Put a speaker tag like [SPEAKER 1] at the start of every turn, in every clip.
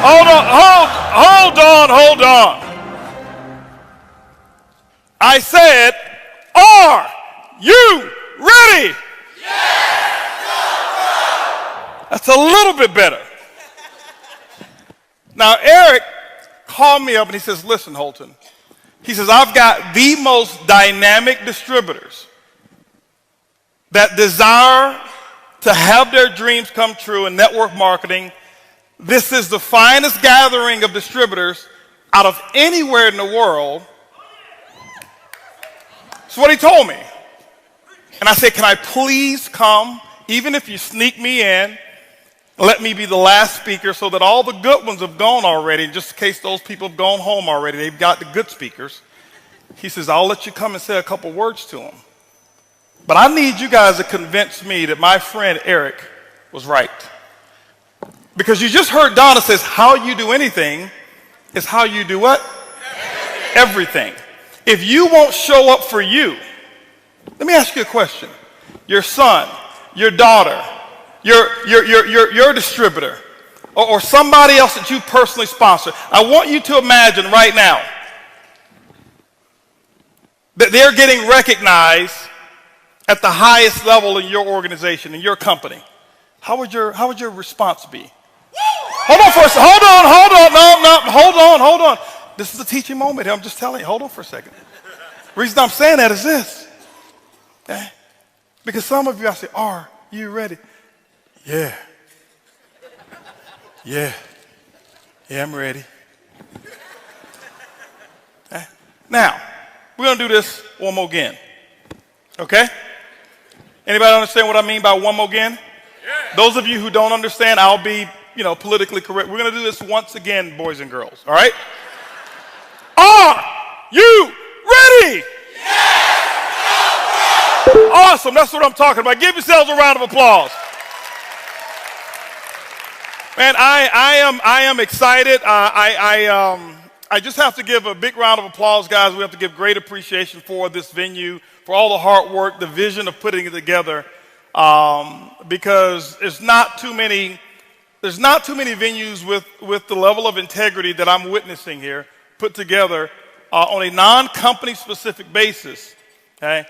[SPEAKER 1] Hold on, hold on. I said, are you ready? That's a little bit better. Now, Eric called me up and he says, listen, Holton. He says, I've got the most dynamic distributors that desire to have their dreams come true in network marketing. This is the finest gathering of distributors out of anywhere in the world. That's what he told me. And I said, can I please come, even if you sneak me in, let me be the last speaker so that all the good ones have gone already, just in case those people have gone home already. They've got the good speakers. He says, I'll let you come and say a couple words to them. But I need you guys to convince me that my friend Eric was right. Because you just heard Donna says, how you do anything is how you do what? Everything. If you won't show up for you, let me ask you a question. Your son, your daughter, your distributor, or somebody else that you personally sponsor, I want you to imagine right now that they're getting recognized at the highest level in your organization, in your company. How would your response be? Hold on for a second. Hold on. This is a teaching moment here. I'm just telling you. Hold on for a second. The reason I'm saying that is this. Okay? Because some of you, I say, are you ready? Yeah, I'm ready. Okay? Now, we're going to do this one more again. Okay? Anybody understand what I mean by one more again? Yeah. Those of you who don't understand, I'll be, politically correct. We're going to do this once again, boys and girls. All right? Are you ready? Yes! Awesome. That's what I'm talking about. Give yourselves a round of applause. Man, I am excited. I just have to give a big round of applause, guys. We have to give great appreciation for this venue, for all the hard work, the vision of putting it together, because there's not too many venues with the level of integrity that I'm witnessing here put together on a non-company specific basis, okay,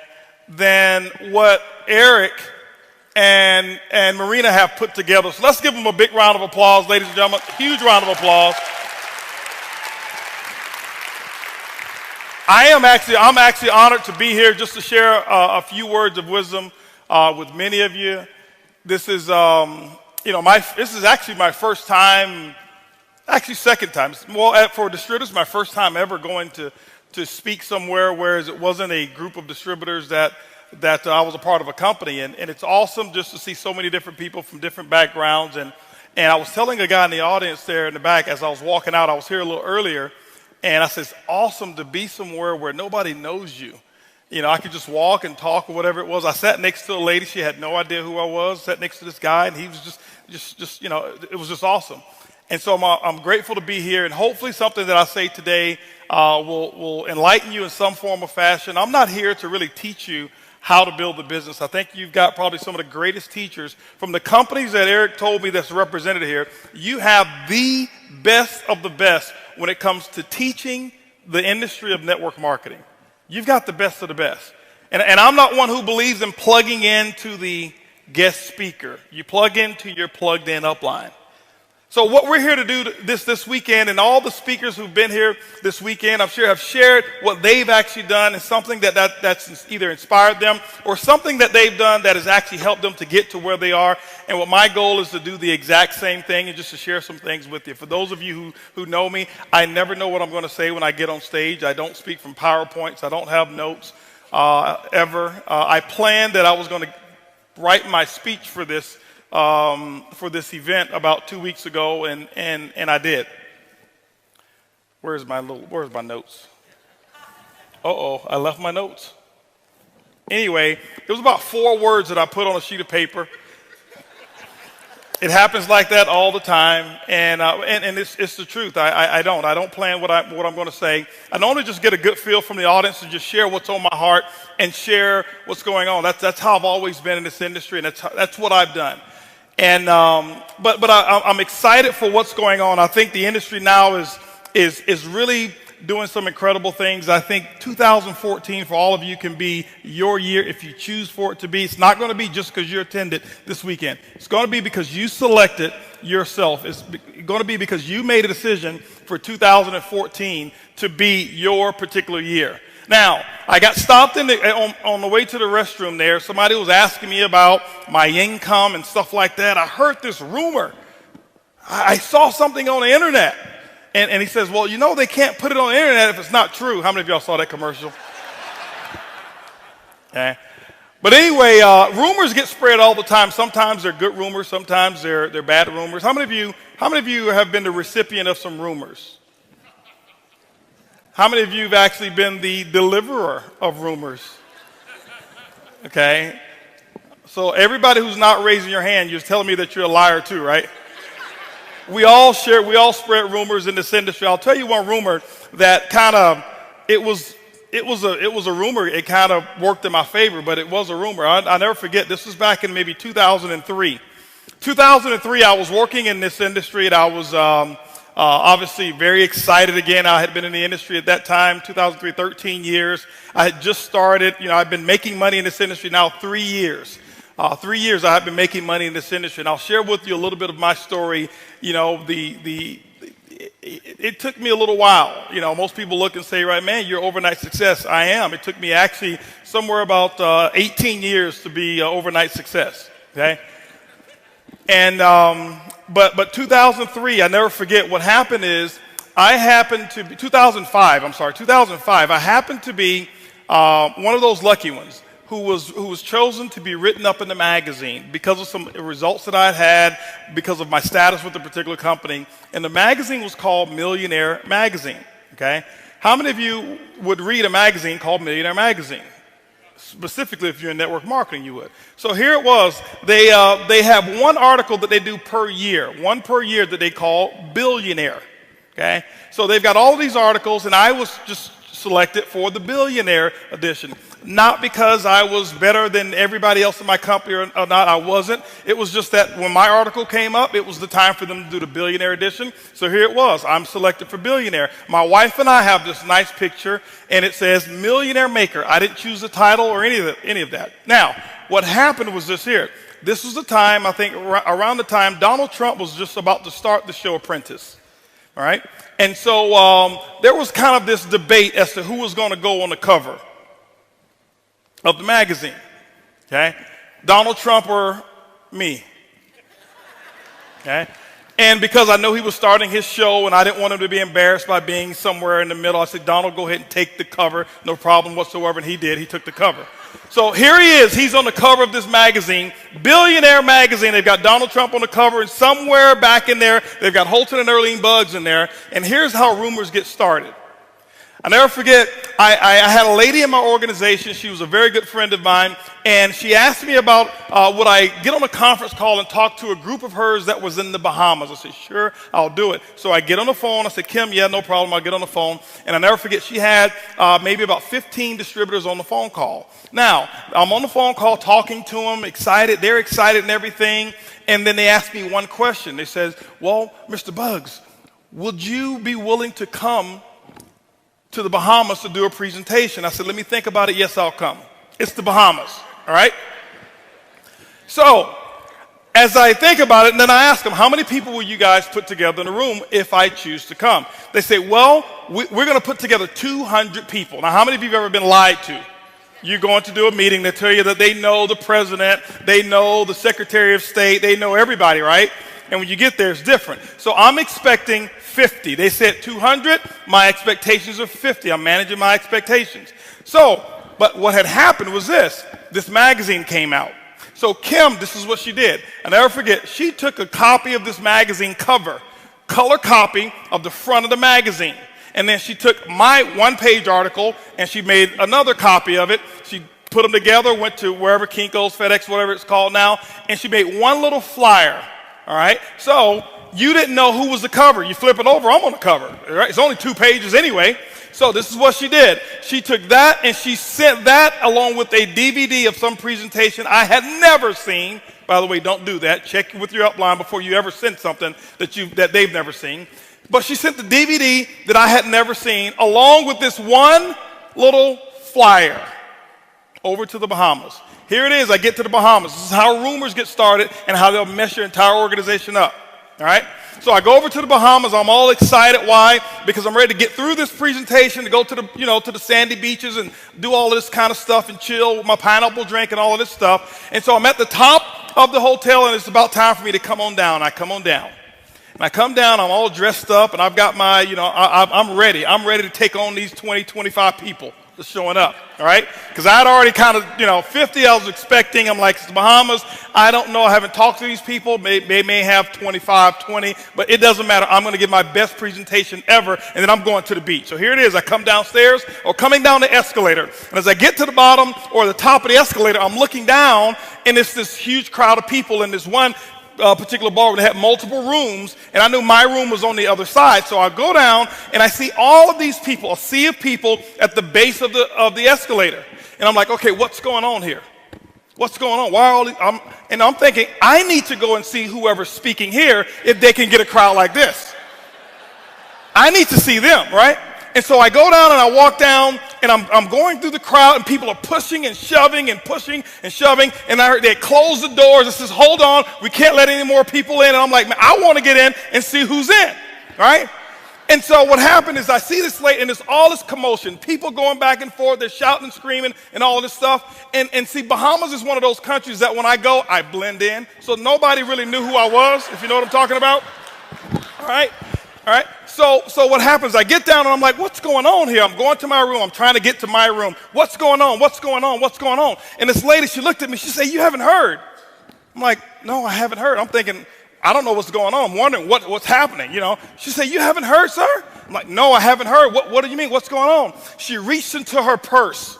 [SPEAKER 1] than what Eric and Marina have put together. So let's give them a big round of applause, ladies and gentlemen. Huge round of applause. I'm actually honored to be here just to share a few words of wisdom with many of you. This is, this is actually my first time, actually second time. Well, for distributors, my first time ever going to speak somewhere, whereas it wasn't a group of distributors that I was a part of a company. And it's awesome just to see so many different people from different backgrounds. And I was telling a guy in the audience there in the back as I was walking out, I was here a little earlier, and I said, it's awesome to be somewhere where nobody knows you. I could just walk and talk or whatever it was. I sat next to a lady. She had no idea who I was. Sat next to this guy, and he was just it was just awesome. And so I'm grateful to be here, and hopefully something that I say today will enlighten you in some form or fashion. I'm not here to really teach you how to build a business. I think you've got probably some of the greatest teachers from the companies that Eric told me that's represented here. You have the best of the best when it comes to teaching the industry of network marketing. You've got the best of the best. And I'm not one who believes in plugging into the guest speaker. You plug into your plugged in upline. So what we're here to do this weekend, and all the speakers who've been here this weekend, I'm sure have shared what they've actually done, and something that's either inspired them or something that they've done that has actually helped them to get to where they are. And what my goal is to do the exact same thing and just to share some things with you. For those of you who know me, I never know what I'm going to say when I get on stage. I don't speak from PowerPoints. I don't have notes ever. I planned that I was going to write my speech for this event about 2 weeks ago, and I did. Where's my notes? I left my notes. Anyway, it was about 4 words that I put on a sheet of paper. It happens like that all the time, and it's the truth. I don't plan what I'm going to say. I normally just get a good feel from the audience and just share what's on my heart and share what's going on. That's how I've always been in this industry, and that's what I've done. And but I'm excited for what's going on. I think the industry now is really doing some incredible things. I think 2014 for all of you can be your year if you choose for it to be. It's not going to be just because you attended this weekend. It's going to be because you selected yourself. It's going to be because you made a decision for 2014 to be your particular year. Now, I got stopped on the way to the restroom there. Somebody was asking me about my income and stuff like that. I heard this rumor. I saw something on the internet. And he says, well, you know they can't put it on the internet if it's not true. How many of y'all saw that commercial? Okay. But anyway, rumors get spread all the time. Sometimes they're good rumors. Sometimes they're bad rumors. How many of you have been the recipient of some rumors? How many of you have actually been the deliverer of rumors? Okay. So everybody who's not raising your hand, you're telling me that you're a liar too, right? We all spread rumors in this industry. I'll tell you one rumor that kind of, it was a rumor. It kind of worked in my favor, but it was a rumor. I'll never forget. This was back in maybe 2003. 2003, I was working in this industry, and I was obviously very excited again. I had been in the industry at that time, 2003, 13 years. I had just started. I've been making money in this industry now 3 years. 3 years I have been making money in this industry, and I'll share with you a little bit of my story. It took me a little while. Most people look and say, right, man, you're overnight success. I am. It took me actually somewhere about 18 years to be overnight success. Okay, and but 2003, I never forget. What happened is 2005. I happened to be one of those lucky ones who was chosen to be written up in the magazine because of some results that I had because of my status with a particular company. And the magazine was called Millionaire Magazine, okay? How many of you would read a magazine called Millionaire Magazine? Specifically, if you're in network marketing, you would. So here it was. They have one article that they do per year, one per year that they call Billionaire, okay? So they've got all these articles, and I was just selected for the Billionaire edition. Not because I was better than everybody else in my company or not. I wasn't. It was just that when my article came up, it was the time for them to do the Billionaire edition. So here it was. I'm selected for Billionaire. My wife and I have this nice picture, and it says Millionaire Maker. I didn't choose the title or any of that. Now, what happened was this here. This was the time, I think, around the time Donald Trump was just about to start the show Apprentice. All right? And so there was kind of this debate as to who was going to go on the cover of the magazine, okay? Donald Trump or me, okay? And because I know he was starting his show and I didn't want him to be embarrassed by being somewhere in the middle, I said, Donald, go ahead and take the cover, no problem whatsoever, and he did. He took the cover. So here he is. He's on the cover of this magazine, Billionaire Magazine. They've got Donald Trump on the cover, and somewhere back in there, they've got HOLTON and Earlene BUGGS in there, and here's how rumors get started. I'll never forget, I had a lady in my organization. She was a very good friend of mine, and she asked me about would I get on a conference call and talk to a group of hers that was in the Bahamas. I said, sure, I'll do it. So I get on the phone. I said, Kim, yeah, no problem. I'll get on the phone. And I'll never forget, she had maybe about 15 distributors on the phone call. Now, I'm on the phone call talking to them, excited. They're excited and everything. And then they asked me one question. They said, well, Mr. BUGGS, would you be willing to come to the Bahamas to do a presentation? I said, let me think about it. Yes, I'll come. It's the Bahamas, all right? So as I think about it, and then I ask them, how many people will you guys put together in a room if I choose to come? They say, well, we're going to put together 200 people. Now, how many of you have ever been lied to? You're going to do a meeting. They tell you that they know the president, they know the Secretary of State, they know everybody, right? And when you get there, it's different. So I'm expecting 50. They said 200. My expectations are 50. I'm managing my expectations. So, but what had happened was this magazine came out. So Kim, this is what she did. I'll never forget, she took a copy of this magazine cover, color copy of the front of the magazine. And then she took my one-page article and she made another copy of it. She put them together, went to wherever, Kinko's, FedEx, whatever it's called now, and she made one little flyer. All right, so you didn't know who was the cover. You flip it over, I'm on the cover. Right? It's only 2 pages anyway. So this is what she did. She took that and she sent that along with a DVD of some presentation I had never seen. By the way, don't do that. Check with your upline before you ever send something that they've never seen. But she sent the DVD that I had never seen along with this one little flyer over to the Bahamas. Here it is. I get to the Bahamas. This is how rumors get started and how they'll mess your entire organization up. All right? So I go over to the Bahamas. I'm all excited. Why? Because I'm ready to get through this presentation, to go to the sandy beaches and do all of this kind of stuff and chill with my pineapple drink and all of this stuff. And so I'm at the top of the hotel, and it's about time for me to come on down. I come on down. And I come down, I'm all dressed up, and I've got my, I'm ready. I'm ready to take on these 20, 25 people that's showing up, all right? Because I had already kind of, 50 I was expecting. I'm like, it's the Bahamas. I don't know. I haven't talked to these people. They may have 25, 20, but it doesn't matter. I'm going to give my best presentation ever, and then I'm going to the beach. So here it is. I come downstairs or coming down the escalator. And as I get to the bottom or the top of the escalator, I'm looking down, and it's this huge crowd of people in this one particular ballroom. They had multiple rooms, and I knew my room was on the other side. So I go down, and I see all of these people, a sea of people at the base of the escalator. And I'm like, okay, what's going on here? What's going on? Why are all these? I'm thinking, I need to go and see whoever's speaking here if they can get a crowd like this. I need to see them, right? And so I go down and I walk down, and I'm going through the crowd, and people are pushing and shoving and pushing and shoving, and I heard they close the doors and says, hold on, we can't let any more people in. And I'm like, man, I want to get in and see who's in, right? And so what happened is I see this late, and there's all this commotion, people going back and forth, they're shouting and screaming and all this stuff. And see, Bahamas is one of those countries that when I go, I blend in. So nobody really knew who I was, if you know what I'm talking about. All right? All right? So what happens, I get down and I'm like, what's going on here? I'm going to my room. I'm trying to get to my room. What's going on? What's going on? What's going on? And this lady, she looked at me. She said, you haven't heard. I'm like, no, I haven't heard. I'm thinking, I don't know what's going on. I'm wondering what's happening, She said, you haven't heard, sir? I'm like, no, I haven't heard. What do you mean? What's going on? She reached into her purse.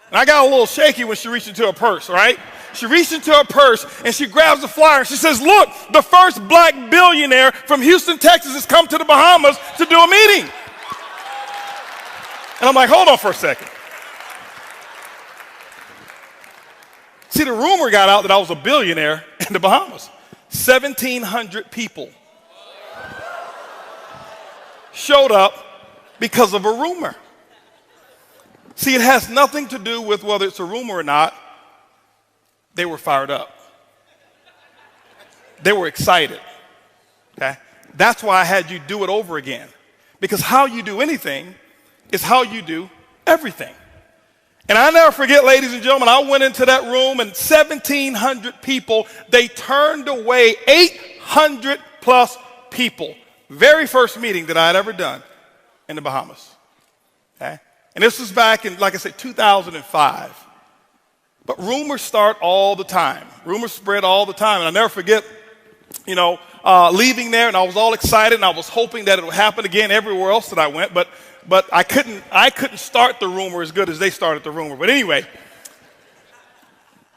[SPEAKER 1] And I got a little shaky when she reached into her purse, right? She reached into her purse, and she grabs the flyer, and she says, look, the first black billionaire from Houston, Texas has come to the Bahamas to do a meeting. And I'm like, hold on for a second. See, the rumor got out that I was a billionaire in the Bahamas. 1,700 people showed up because of a rumor. See, it has nothing to do with whether it's a rumor or not. They were fired up. They were excited. Okay? That's why I had you do it over again. Because how you do anything is how you do everything. And I never forget, ladies and gentlemen, I went into that room and 1,700 people, they turned away 800 plus people. Very first meeting that I had ever done in the Bahamas. Okay? And this was back in, like I said, 2005. But rumors start all the time. Rumors spread all the time. And I never forget, leaving there, and I was all excited, and I was hoping that it would happen again everywhere else that I went. But I couldn't start the rumor as good as they started the rumor. But anyway,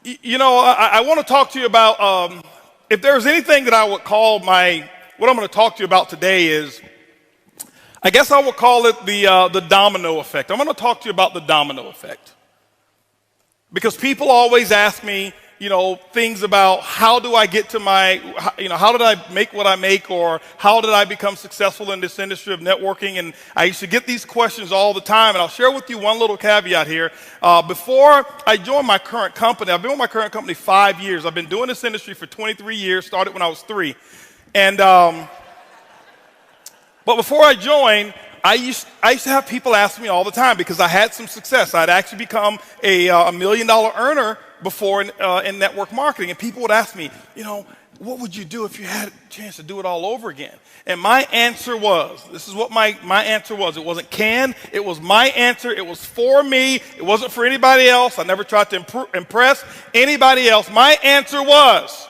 [SPEAKER 1] I want to talk to you about, if there's anything that I would call what I'm going to talk to you about today is, I guess I would call it the domino effect. I'm going to talk to you about the domino effect. Because people always ask me, things about how do I get to how did I make what I make, or how did I become successful in this industry of networking? And I used to get these questions all the time, and I'll share with you one little caveat here. Before I joined my current company, I've been with my current company 5 years. I've been doing this industry for 23 years, started when I was 3. And, but before I joined, I used to have people ask me all the time because I had some success. I'd actually become a $1 million earner before in network marketing. And people would ask me, what would you do if you had a chance to do it all over again? And my answer was, this is what my answer was. It wasn't can, it was my answer. It was for me. It wasn't for anybody else. I never tried to impress anybody else. My answer was,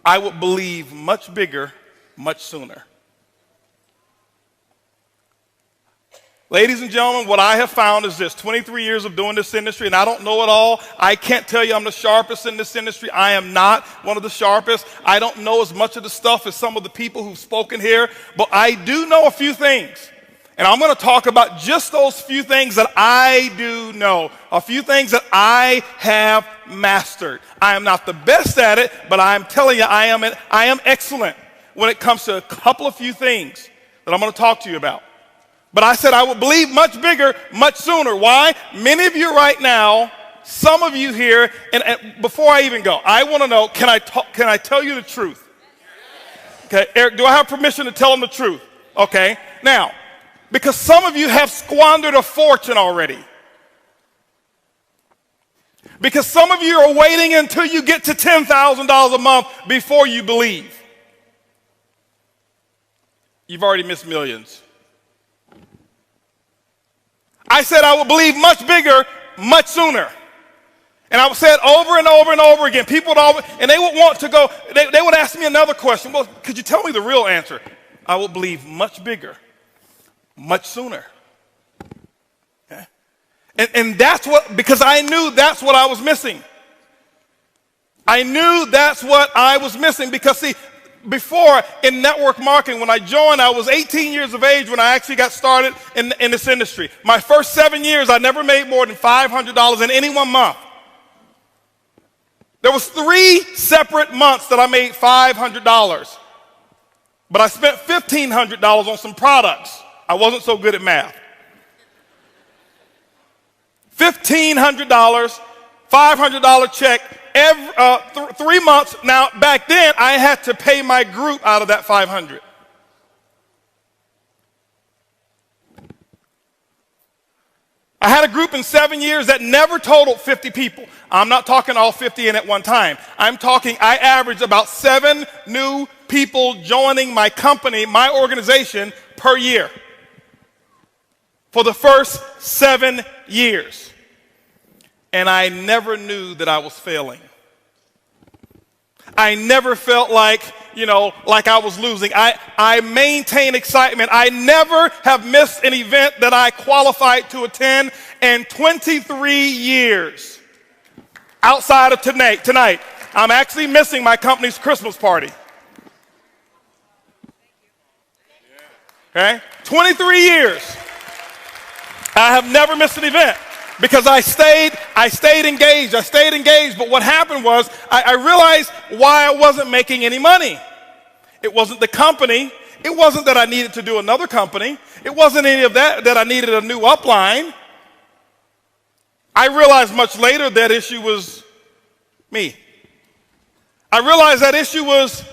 [SPEAKER 1] I would believe much bigger, much sooner. Ladies and gentlemen, what I have found is this: 23 years of doing this industry, and I don't know it all. I can't tell you I'm the sharpest in this industry. I am not one of the sharpest. I don't know as much of the stuff as some of the people who've spoken here, but I do know a few things. And I'm going to talk about just those few things that I do know, a few things that I have mastered. I am not the best at it, but I'm telling you, I am excellent when it comes to a couple of few things that I'm going to talk to you about. But I said I would believe much bigger, much sooner. Why? Many of you right now, some of you here, and before I even go, I want to know, can I tell you the truth? Okay, Eric, do I have permission to tell them the truth? Okay, now, because some of you have squandered a fortune already. Because some of you are waiting until you get to $10,000 a month before you believe. You've already missed millions. I said I would believe much bigger, much sooner. And I would say it over and over and over again. People would always, and they would want to go, they would ask me another question. Well, could you tell me the real answer? I would believe much bigger, much sooner. Okay? And that's what, because I knew that's what I was missing. I knew that's what I was missing because, see, before in network marketing, when I joined, I was 18 years of age when I actually got started in this industry. My first 7 years, I never made more than $500 in any one month. There was 3 separate months that I made $500, but I spent $1,500 on some products. I wasn't so good at math. $1,500, $500 check. 3 months. Now, back then, I had to pay my group out of that $500. I had a group in 7 years that never totaled 50 people. I'm not talking all 50 in at one time. I'm talking, I averaged about 7 new people joining my company, my organization, per year for the first 7 years. And I never knew that I was failing. I never felt like, like I was losing. I maintained excitement. I never have missed an event that I qualified to attend in 23 years. Outside of tonight, I'm actually missing my company's Christmas party. Okay? 23 years. I have never missed an event. Because I stayed engaged. But what happened was I realized why I wasn't making any money. It wasn't the company. It wasn't that I needed to do another company. It wasn't any of that I needed a new upline. I realized much later that issue was me. I realized that issue was,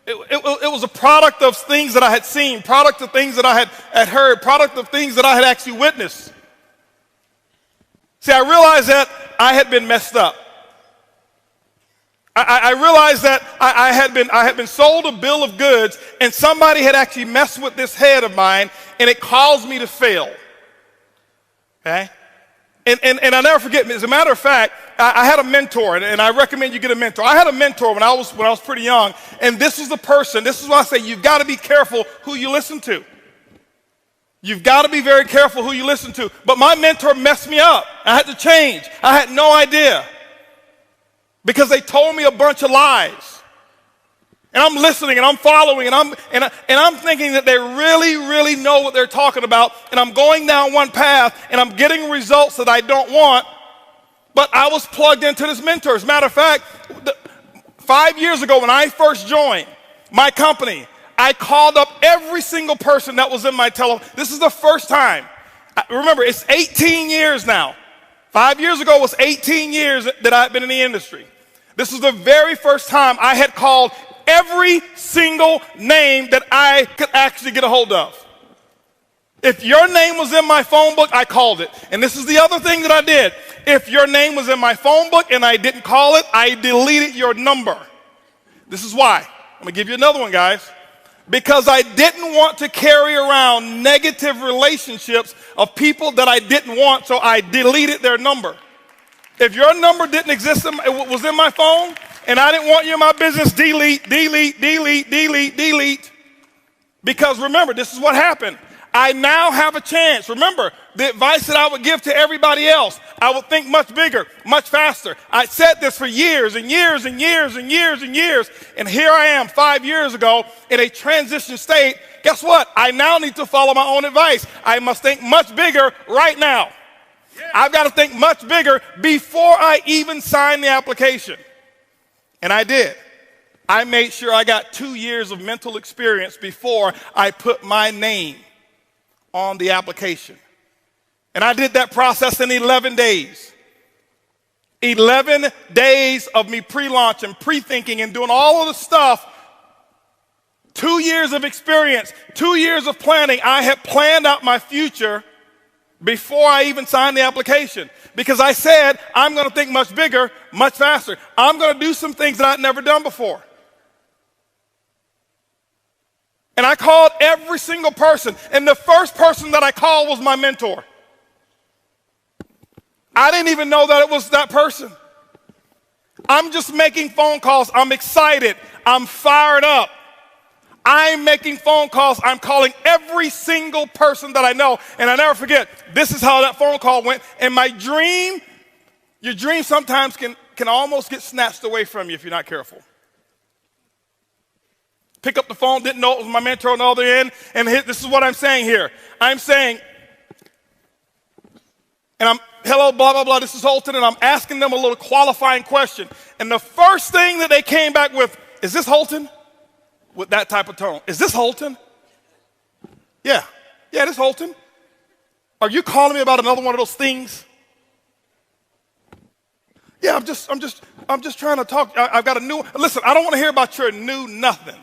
[SPEAKER 1] it was a product of things that I had seen, product of things that I had heard, product of things that I had actually witnessed. See, I realized that I had been messed up. I realized that I had been sold a bill of goods, and somebody had actually messed with this head of mine, and it caused me to fail. Okay? And I'll never forget, as a matter of fact, I had a mentor, and I recommend you get a mentor. I had a mentor when I was pretty young, and this is the person, this is why I say you've got to be careful who you listen to. You've got to be very careful who you listen to. But my mentor messed me up. I had to change. I had no idea because they told me a bunch of lies. And I'm listening and I'm following and I'm thinking that they really, really know what they're talking about. And I'm going down one path and I'm getting results that I don't want. But I was plugged into this mentor. As a matter of fact, 5 years ago when I first joined my company, I called up every single person that was in my telephone. This is the first time. Remember, it's 18 years now. 5 years ago was 18 years that I've been in the industry. This is the very first time I had called every single name that I could actually get a hold of. If your name was in my phone book, I called it. And this is the other thing that I did. If your name was in my phone book and I didn't call it, I deleted your number. This is why. I'm going to give you another one, guys. Because I didn't want to carry around negative relationships of people that I didn't want, so I deleted their number. If your number didn't exist, it was in my phone, and I didn't want you in my business, delete. Because remember, this is what happened. I now have a chance. Remember, the advice that I would give to everybody else, I would think much bigger, much faster. I said this for years and years and years and years and years. And here I am 5 years ago in a transition state. Guess what? I now need to follow my own advice. I must think much bigger right now. I've got to think much bigger before I even sign the application. And I did. I made sure I got 2 years of mental experience before I put my name on the application. And I did that process in 11 days. 11 days of me pre-launch and pre-thinking and doing all of the stuff. 2 years of experience, 2 years of planning. I had planned out my future before I even signed the application, because I said, I'm going to think much bigger, much faster. I'm going to do some things that I'd never done before. And I called every single person, and the first person that I called was my mentor. I didn't even know that it was that person. I'm just making phone calls. I'm excited. I'm fired up. I'm making phone calls. I'm calling every single person that I know. And I never forget, this is how that phone call went. And my dream, your dream sometimes can almost get snatched away from you if you're not careful. Pick up the phone, didn't know it was my mentor on the other end. And this is what I'm saying here. I'm saying, and I'm, hello, blah, blah, blah, this is Holton, and I'm asking them a little qualifying question. And the first thing that they came back with, is this Holton? With that type of tone. Is this Holton? Yeah, this is Holton. Are you calling me about another one of those things? Yeah, I'm just trying to talk. I've got a new, listen, I don't want to hear about your new nothing.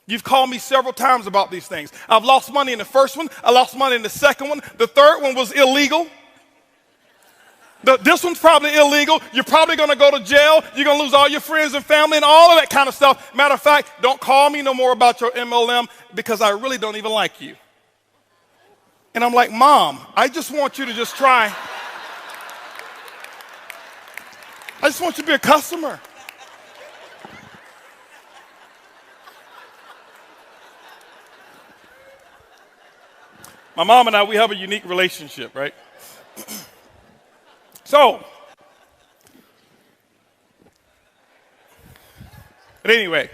[SPEAKER 1] You've called me several times about these things. I've lost money in the first one. I lost money in the second one. The third one was illegal. This one's probably illegal. You're probably going to go to jail. You're going to lose all your friends and family and all of that kind of stuff. Matter of fact, don't call me no more about your MLM because I really don't even like you. And I'm like, Mom, I just want you to just try. I just want you to be a customer. My mom and I, we have a unique relationship, right? So, but anyway,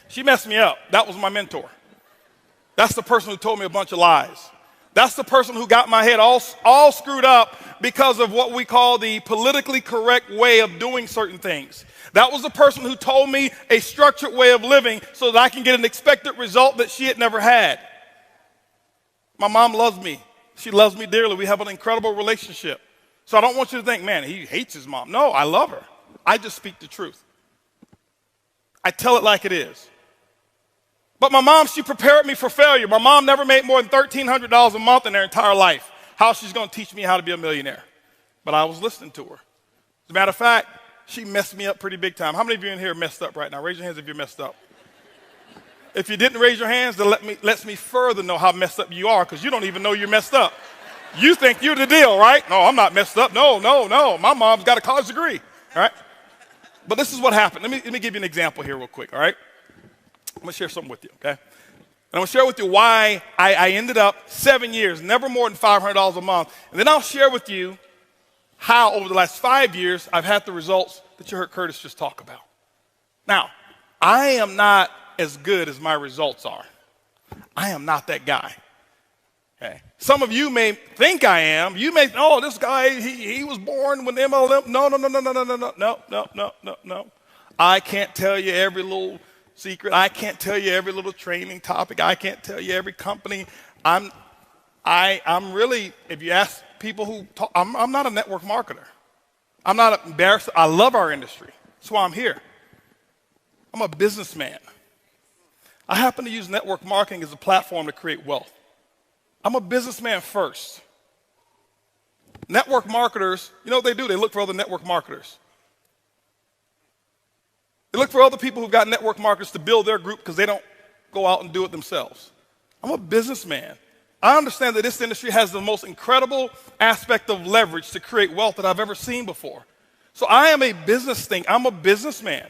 [SPEAKER 1] she messed me up. That was my mentor. That's the person who told me a bunch of lies. That's the person who got my head all screwed up because of what we call the politically correct way of doing certain things. That was the person who told me a structured way of living so that I can get an expected result that she had never had. My mom loves me. She loves me dearly. We have an incredible relationship. So I don't want you to think, man, he hates his mom. No, I love her. I just speak the truth. I tell it like it is. But my mom, she prepared me for failure. My mom never made more than $1,300 a month in her entire life. How she's going to teach me how to be a millionaire? But I was listening to her. As a matter of fact, she messed me up pretty big time. How many of you in here are messed up right now? Raise your hands if you're messed up. If you didn't raise your hands, then lets me further know how messed up you are, because you don't even know you're messed up. You think you're the deal, right? No, I'm not messed up. No. My mom's got a college degree, all right? But this is what happened. Let me give you an example here real quick, all right? I'm going to share something with you, okay? And I'm going to share with you why I ended up 7 years, never more than $500 a month. And then I'll share with you how over the last 5 years I've had the results that you heard Curtis just talk about. Now, I am not as good as my results are. I am not that guy. Okay. Some of you may think I am. You may, oh, this guy, he was born with MLM. No. I can't tell you every little secret. I can't tell you every little training topic. I can't tell you every company. I'm really, if you ask people who talk, I'm not a network marketer. I'm not embarrassed. I love our industry. That's why I'm here. I'm a businessman. I happen to use network marketing as a platform to create wealth. I'm a businessman first. Network marketers, you know what they do? They look for other network marketers. They look for other people who've got network marketers to build their group because they don't go out and do it themselves. I'm a businessman. I understand that this industry has the most incredible aspect of leverage to create wealth that I've ever seen before. So I am a business thing. I'm a businessman.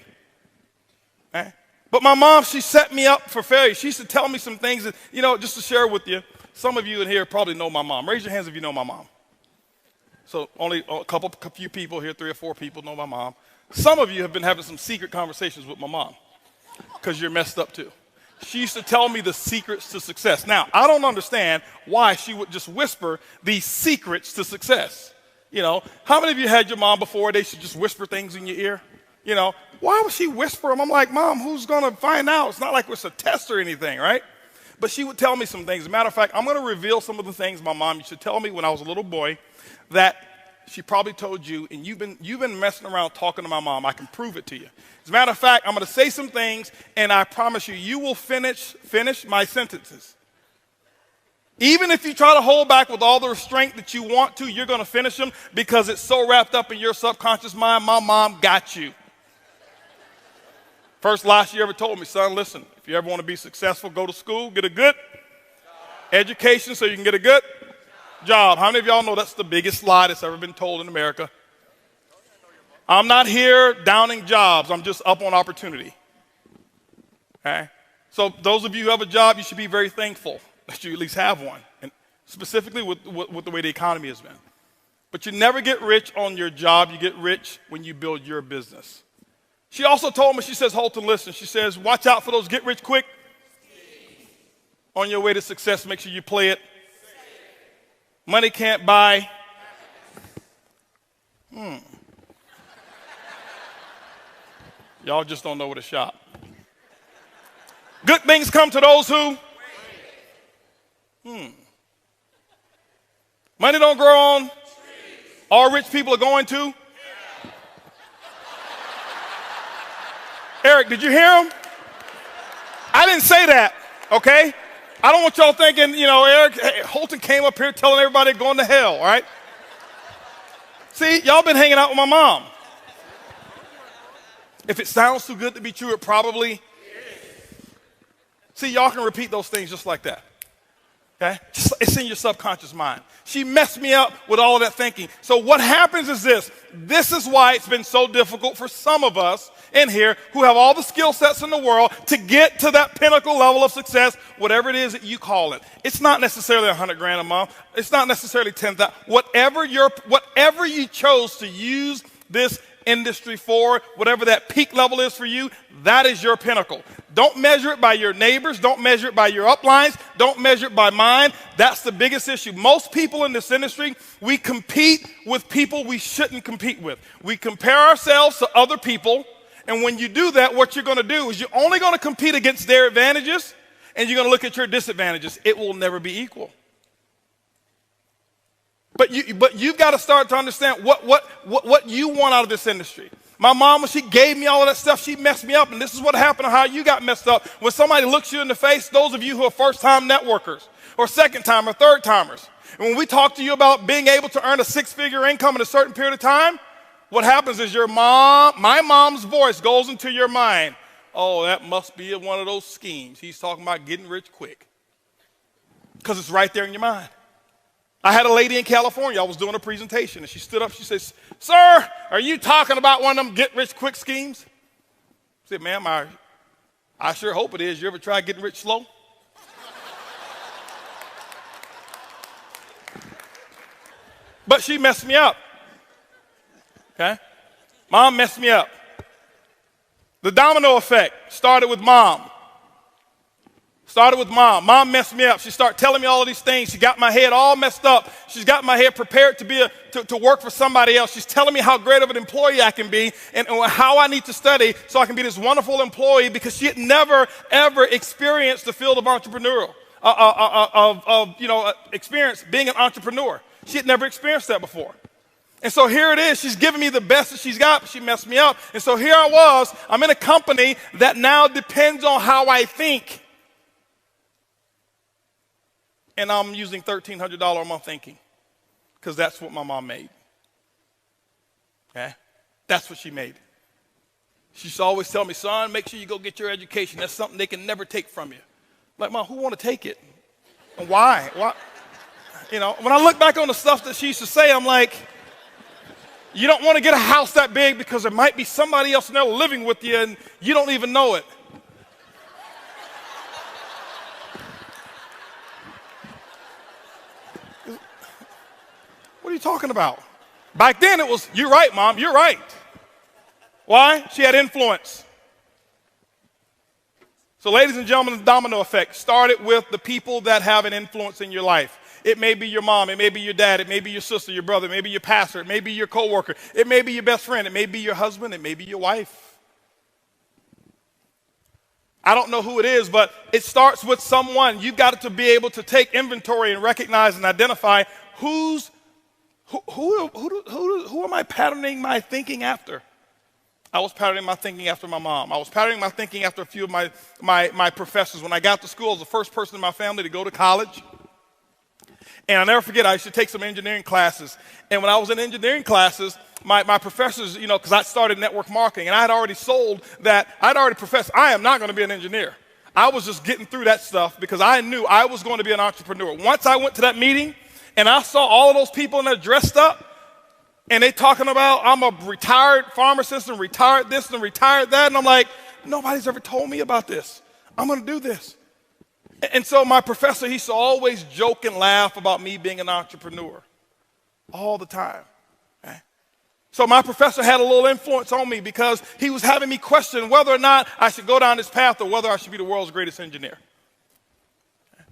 [SPEAKER 1] Okay? But my mom, she set me up for failure. She used to tell me some things that, just to share with you. Some of you in here probably know my mom. Raise your hands if you know my mom. So only a few people here, 3 or 4 people know my mom. Some of you have been having some secret conversations with my mom because you're messed up too. She used to tell me the secrets to success. Now, I don't understand why she would just whisper these secrets to success. You know, how many of you had your mom before they should just whisper things in your ear? You know, why would she whisper them? I'm like, Mom, who's going to find out? It's not like it's a test or anything, right? But she would tell me some things. As a matter of fact, I'm going to reveal some of the things my mom used to tell me when I was a little boy that she probably told you, and you've been messing around talking to my mom. I can prove it to you. As a matter of fact, I'm going to say some things, and I promise you, you will finish my sentences. Even if you try to hold back with all the restraint that you want to, you're going to finish them because it's so wrapped up in your subconscious mind. My mom got you. First lie she ever told me, son, listen, if you ever want to be successful, go to school, get a good education so you can get a good job. How many of y'all know that's the biggest lie that's ever been told in America? I'm not here downing jobs. I'm just up on opportunity. Okay? So those of you who have a job, you should be very thankful that you at least have one, and specifically with the way the economy has been. But you never get rich on your job. You get rich when you build your business. She also told me, she says, Holton, listen, she says, watch out for those get rich quick. On your way to success, make sure you play it. Money can't buy. Y'all just don't know where to shop. Good things come to those who. Money don't grow on. All rich people are going to. Eric, did you hear him? I didn't say that, okay? I don't want y'all thinking, you know, Eric, Holton came up here telling everybody going to hell, all right? See, y'all been hanging out with my mom. If it sounds too good to be true, it probably is. See, y'all can repeat those things just like that, okay? It's in your subconscious mind. She messed me up with all of that thinking. So what happens is this. This is why it's been so difficult for some of us in here who have all the skill sets in the world to get to that pinnacle level of success, whatever it is that you call it. It's not necessarily $100,000 a month. It's not necessarily 10,000. Whatever you chose to use this industry for, whatever that peak level is for you, that is your pinnacle. Don't measure it by your neighbors. Don't measure it by your uplines. Don't measure it by mine. That's the biggest issue. Most people in this industry, we compete with people we shouldn't compete with. We compare ourselves to other people. And when you do that, what you're going to do is you're only going to compete against their advantages, and you're going to look at your disadvantages. It will never be equal. But you've got to start to understand what you want out of this industry. My mom, when she gave me all of that stuff, she messed me up, and this is what happened, how you got messed up. When somebody looks you in the face, those of you who are first-time networkers or second-time or third-timers, and when we talk to you about being able to earn a 6-figure income in a certain period of time, what happens is my mom's voice goes into your mind. Oh, that must be one of those schemes. He's talking about getting rich quick. Because it's right there in your mind. I had a lady in California. I was doing a presentation, and she stood up. She says, sir, are you talking about one of them get rich quick schemes? I said, ma'am, I sure hope it is. You ever try getting rich slow? But she messed me up. Okay? Mom messed me up. The domino effect started with mom. Mom messed me up. She started telling me all of these things. She got my head all messed up. She's got my head prepared to work for somebody else. She's telling me how great of an employee I can be and how I need to study so I can be this wonderful employee, because she had never, ever experienced the field of entrepreneurial, experience being an entrepreneur. She had never experienced that before. And so here it is. She's giving me the best that she's got, but she messed me up. And so here I was. I'm in a company that now depends on how I think. And I'm using $1,300 a month thinking, because that's what my mom made. Okay? That's what she made. She used to always tell me, son, make sure you go get your education. That's something they can never take from you. Like, Mom, who want to take it? And why? Why? You know, when I look back on the stuff that she used to say, I'm like, you don't want to get a house that big because there might be somebody else in there living with you and you don't even know it. What are you talking about? Back then it was, you're right, Mom, you're right. Why? She had influence. So ladies and gentlemen, the domino effect started with the people that have an influence in your life. It may be your mom, it may be your dad, it may be your sister, your brother, it may be your pastor, it may be your coworker, it may be your best friend, it may be your husband, it may be your wife. I don't know who it is, but it starts with someone. You've got to be able to take inventory and recognize and identify who am I patterning my thinking after? I was patterning my thinking after my mom. I was patterning my thinking after a few of my professors. When I got to school, I was the first person in my family to go to college. And I'll never forget, I used to take some engineering classes. And when I was in engineering classes, my professors, because I started network marketing, and I had already sold that, I'd already professed, I am not going to be an engineer. I was just getting through that stuff because I knew I was going to be an entrepreneur. Once I went to that meeting, and I saw all of those people in there dressed up, and they talking about, I'm a retired pharmacist and retired this and retired that, and I'm like, nobody's ever told me about this. I'm going to do this. And so my professor, he used to always joke and laugh about me being an entrepreneur all the time. Okay? So my professor had a little influence on me because he was having me question whether or not I should go down this path or whether I should be the world's greatest engineer. Okay?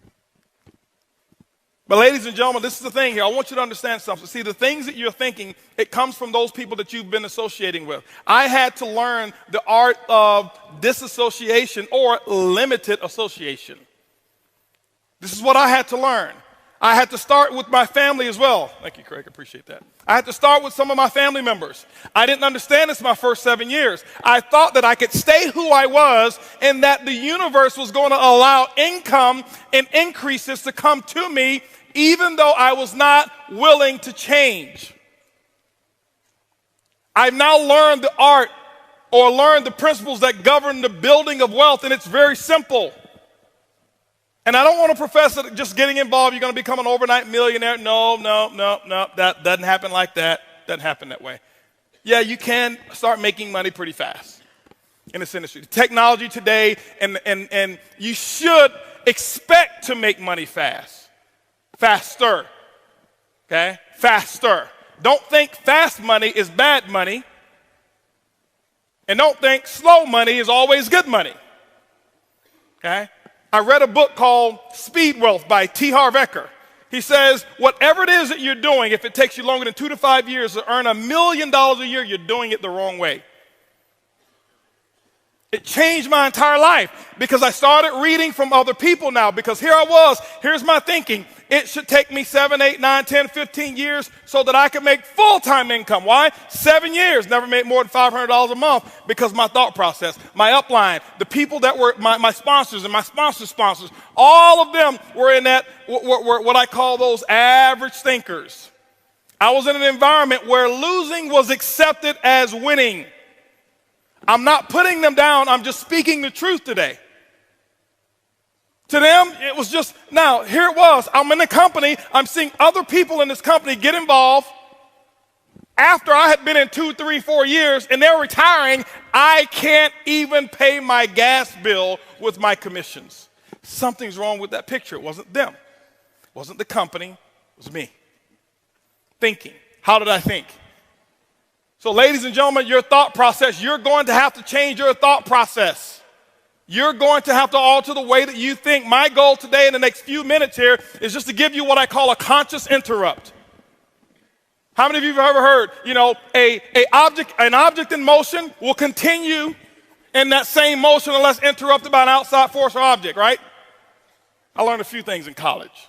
[SPEAKER 1] But ladies and gentlemen, this is the thing here. I want you to understand something. See, the things that you're thinking, it comes from those people that you've been associating with. I had to learn the art of disassociation or limited association. This is what I had to learn. I had to start with my family as well. Thank you, Craig. I appreciate that. I had to start with some of my family members. I didn't understand this my first 7 years. I thought that I could stay who I was and that the universe was going to allow income and increases to come to me even though I was not willing to change. I've now learned the art or learned the principles that govern the building of wealth, and it's very simple. And I don't want to profess that just getting involved, you're going to become an overnight millionaire. No. That doesn't happen like that. Doesn't happen that way. Yeah, you can start making money pretty fast in this industry. The technology today, and you should expect to make money fast. Faster. Okay? Faster. Don't think fast money is bad money. And don't think slow money is always good money. Okay? I read a book called Speed Wealth by T. Harv Eker. He says, whatever it is that you're doing, if it takes you longer than 2 to 5 years to earn $1 million a year, you're doing it the wrong way. It changed my entire life because I started reading from other people now because here I was, here's my thinking. It should take me 7, 8, 9, 10, 15 years so that I can make full-time income. Why? 7 years, never made more than $500 a month because my thought process, my upline, the people that were my sponsors and my sponsors, all of them were in that, were what I call those average thinkers. I was in an environment where losing was accepted as winning. I'm not putting them down, I'm just speaking the truth today. To them, it was just, now, here it was. I'm in a company. I'm seeing other people in this company get involved. After I had been in 2, 3, 4 years, and they're retiring, I can't even pay my gas bill with my commissions. Something's wrong with that picture. It wasn't them. It wasn't the company. It was me. Thinking. How did I think? So, ladies and gentlemen, your thought process, you're going to have to change your thought process. You're going to have to alter the way that you think. My goal today in the next few minutes here is just to give you what I call a conscious interrupt. How many of you have ever heard, an object in motion will continue in that same motion unless interrupted by an outside force or object, right? I learned a few things in college,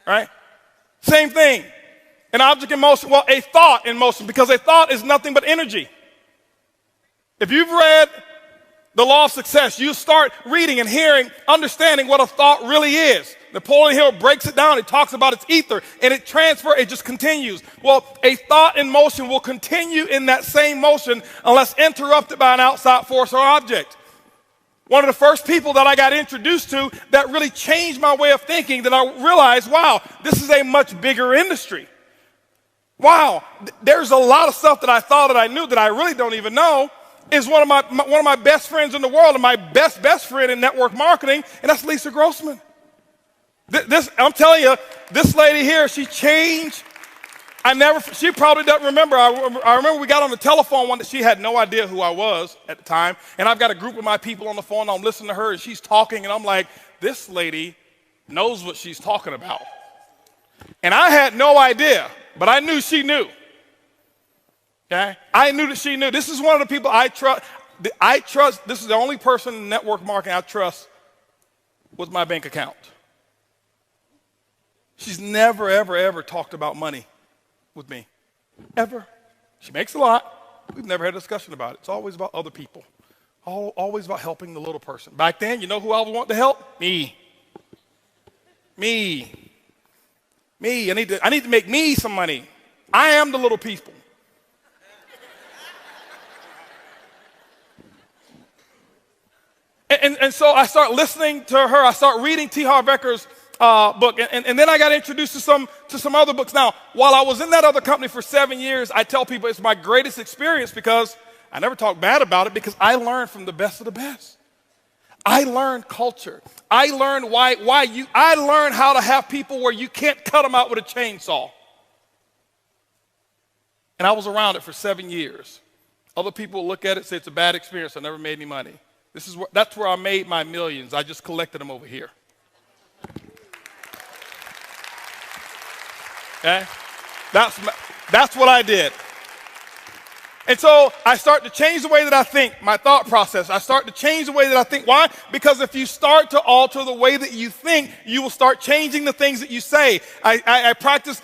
[SPEAKER 1] right? Same thing. An object in motion, well, a thought in motion, because a thought is nothing but energy. If you've read The Law of Success, you start reading and hearing, understanding what a thought really is. Napoleon Hill breaks it down. He talks about its ether, and it just continues. Well, a thought in motion will continue in that same motion unless interrupted by an outside force or object. One of the first people that I got introduced to that really changed my way of thinking, that I realized, wow, this is a much bigger industry. Wow, there's a lot of stuff that I thought that I knew that I really don't even know. Is one of my best friends in the world and my best friend in network marketing, and that's Lisa Grossman. I'm telling you, this lady here, she changed. She probably doesn't remember. I remember we got on the telephone one that she had no idea who I was at the time. And I've got a group of my people on the phone. I'm listening to her and she's talking. And I'm like, this lady knows what she's talking about. And I had no idea, but I knew she knew. Okay? I knew that she knew. This is one of the people I trust. This is the only person in network marketing I trust with my bank account. She's never, ever, ever talked about money with me. Ever. She makes a lot. We've never had a discussion about it. It's always about other people. Always about helping the little person. Back then, you know who I was wanting to help? Me. I need to make me some money. I am the little people. And so I start listening to her. I start reading T. Harv Ekker's book. And then I got introduced to some other books. Now, while I was in that other company for 7 years, I tell people it's my greatest experience because I never talk bad about it because I learned from the best of the best. I learned culture. I learned I learned how to have people where you can't cut them out with a chainsaw. And I was around it for 7 years. Other people look at it and say it's a bad experience. I never made any money. That's where I made my millions. I just collected them over here. Okay? That's what I did. And so I start to change the way that I think, my thought process. I start to change the way that I think. Why? Because if you start to alter the way that you think, you will start changing the things that you say. I practice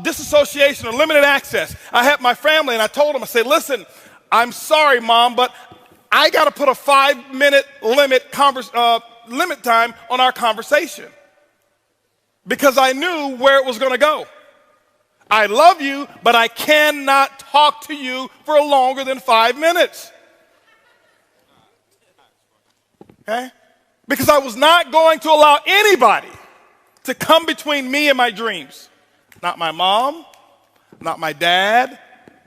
[SPEAKER 1] disassociation or limited access. I had my family and I told them, I said, listen, I'm sorry, Mom, but I got to put a 5-minute limit time on our conversation because I knew where it was going to go. I love you, but I cannot talk to you for longer than 5 minutes. Okay? Because I was not going to allow anybody to come between me and my dreams. Not my mom, not my dad,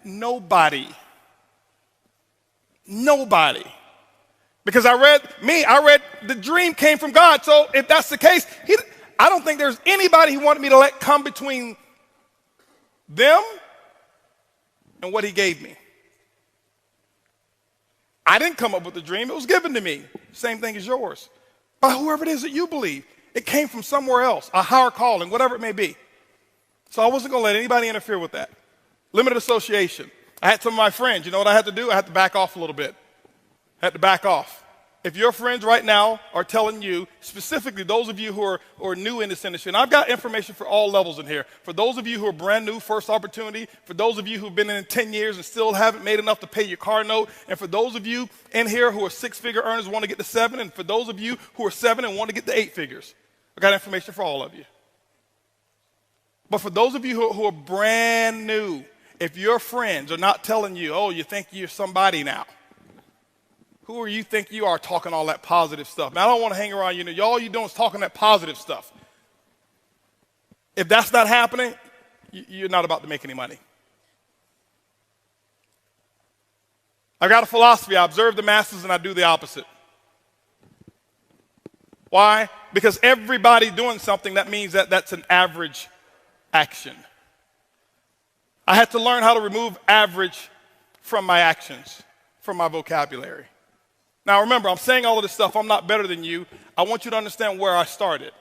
[SPEAKER 1] nobody. Nobody. Because I read the dream came from God. So if that's the case, I don't think there's anybody he wanted me to let come between them and what he gave me. I didn't come up with the dream. It was given to me. Same thing as yours. By whoever it is that you believe. It came from somewhere else, a higher calling, whatever it may be. So I wasn't going to let anybody interfere with that. Limited association. I had some of my friends. You know what I had to do? I had to back off a little bit. I had to back off. If your friends right now are telling you, specifically those of you who are new in this industry, and I've got information for all levels in here. For those of you who are brand new, first opportunity. For those of you who've been in 10 years and still haven't made enough to pay your car note. And for those of you in here who are 6-figure earners and want to get to 7. And for those of you who are 7 and want to get to 8 figures. I've got information for all of you. But for those of you who are brand new, if your friends are not telling you, oh, you think you're somebody now. Who are you think you are talking all that positive stuff? Now, I don't want to hang around you. All you're doing is talking that positive stuff. If that's not happening, you're not about to make any money. I've got a philosophy. I observe the masses and I do the opposite. Why? Because everybody doing something, that means that that's an average action. I had to learn how to remove average from my actions, from my vocabulary. Now remember, I'm saying all of this stuff. I'm not better than you. I want you to understand where I started.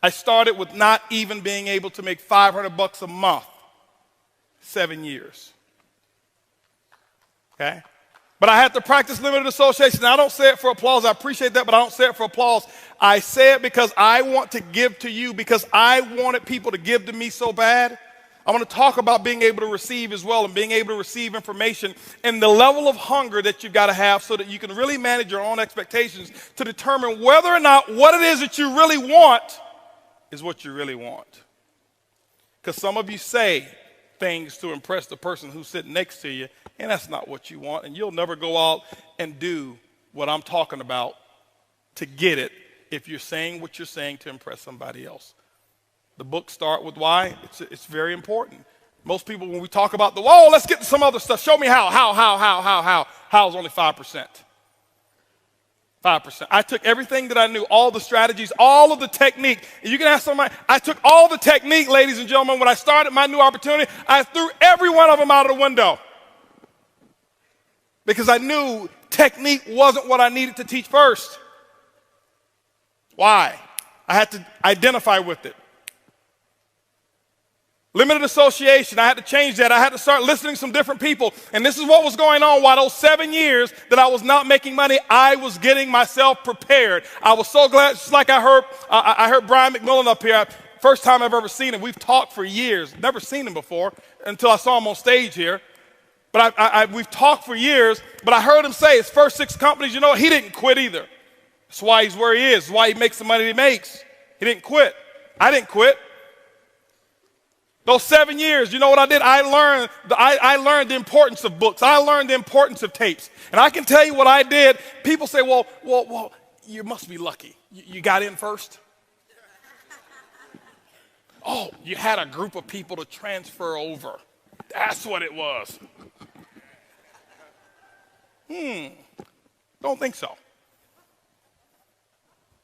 [SPEAKER 1] I started with not even being able to make $500 a month, 7 years. Okay? But I had to practice limited association. Now, I don't say it for applause. I appreciate that, but I don't say it for applause. I say it because I want to give to you, because I wanted people to give to me so bad. I want to talk about being able to receive as well, and being able to receive information and the level of hunger that you've got to have so that you can really manage your own expectations to determine whether or not what it is that you really want is what you really want. Because some of you say things to impress the person who's sitting next to you, and that's not what you want, and you'll never go out and do what I'm talking about to get it if you're saying what you're saying to impress somebody else. The books start with why. It's very important. Most people, when we talk about let's get to some other stuff. Show me how. How is only 5%. 5%. I took everything that I knew, all the strategies, all of the technique. And you can ask somebody, I took all the technique, ladies and gentlemen. When I started my new opportunity, I threw every one of them out of the window. Because I knew technique wasn't what I needed to teach first. Why? I had to identify with it. Limited association, I had to change that. I had to start listening to some different people. And this is what was going on. While those 7 years that I was not making money, I was getting myself prepared. I was so glad, just like I heard Brian McMillan up here. First time I've ever seen him. We've talked for years. Never seen him before until I saw him on stage here. But we've talked for years, but I heard him say his first 6 companies, you know, he didn't quit either. That's why he's where he is. That's why he makes the money he makes. He didn't quit. I didn't quit. Those 7 years, you know what I did? I learned the importance of books. I learned the importance of tapes. And I can tell you what I did. People say, well, you must be lucky. You got in first? Oh, you had a group of people to transfer over. That's what it was. Don't think so.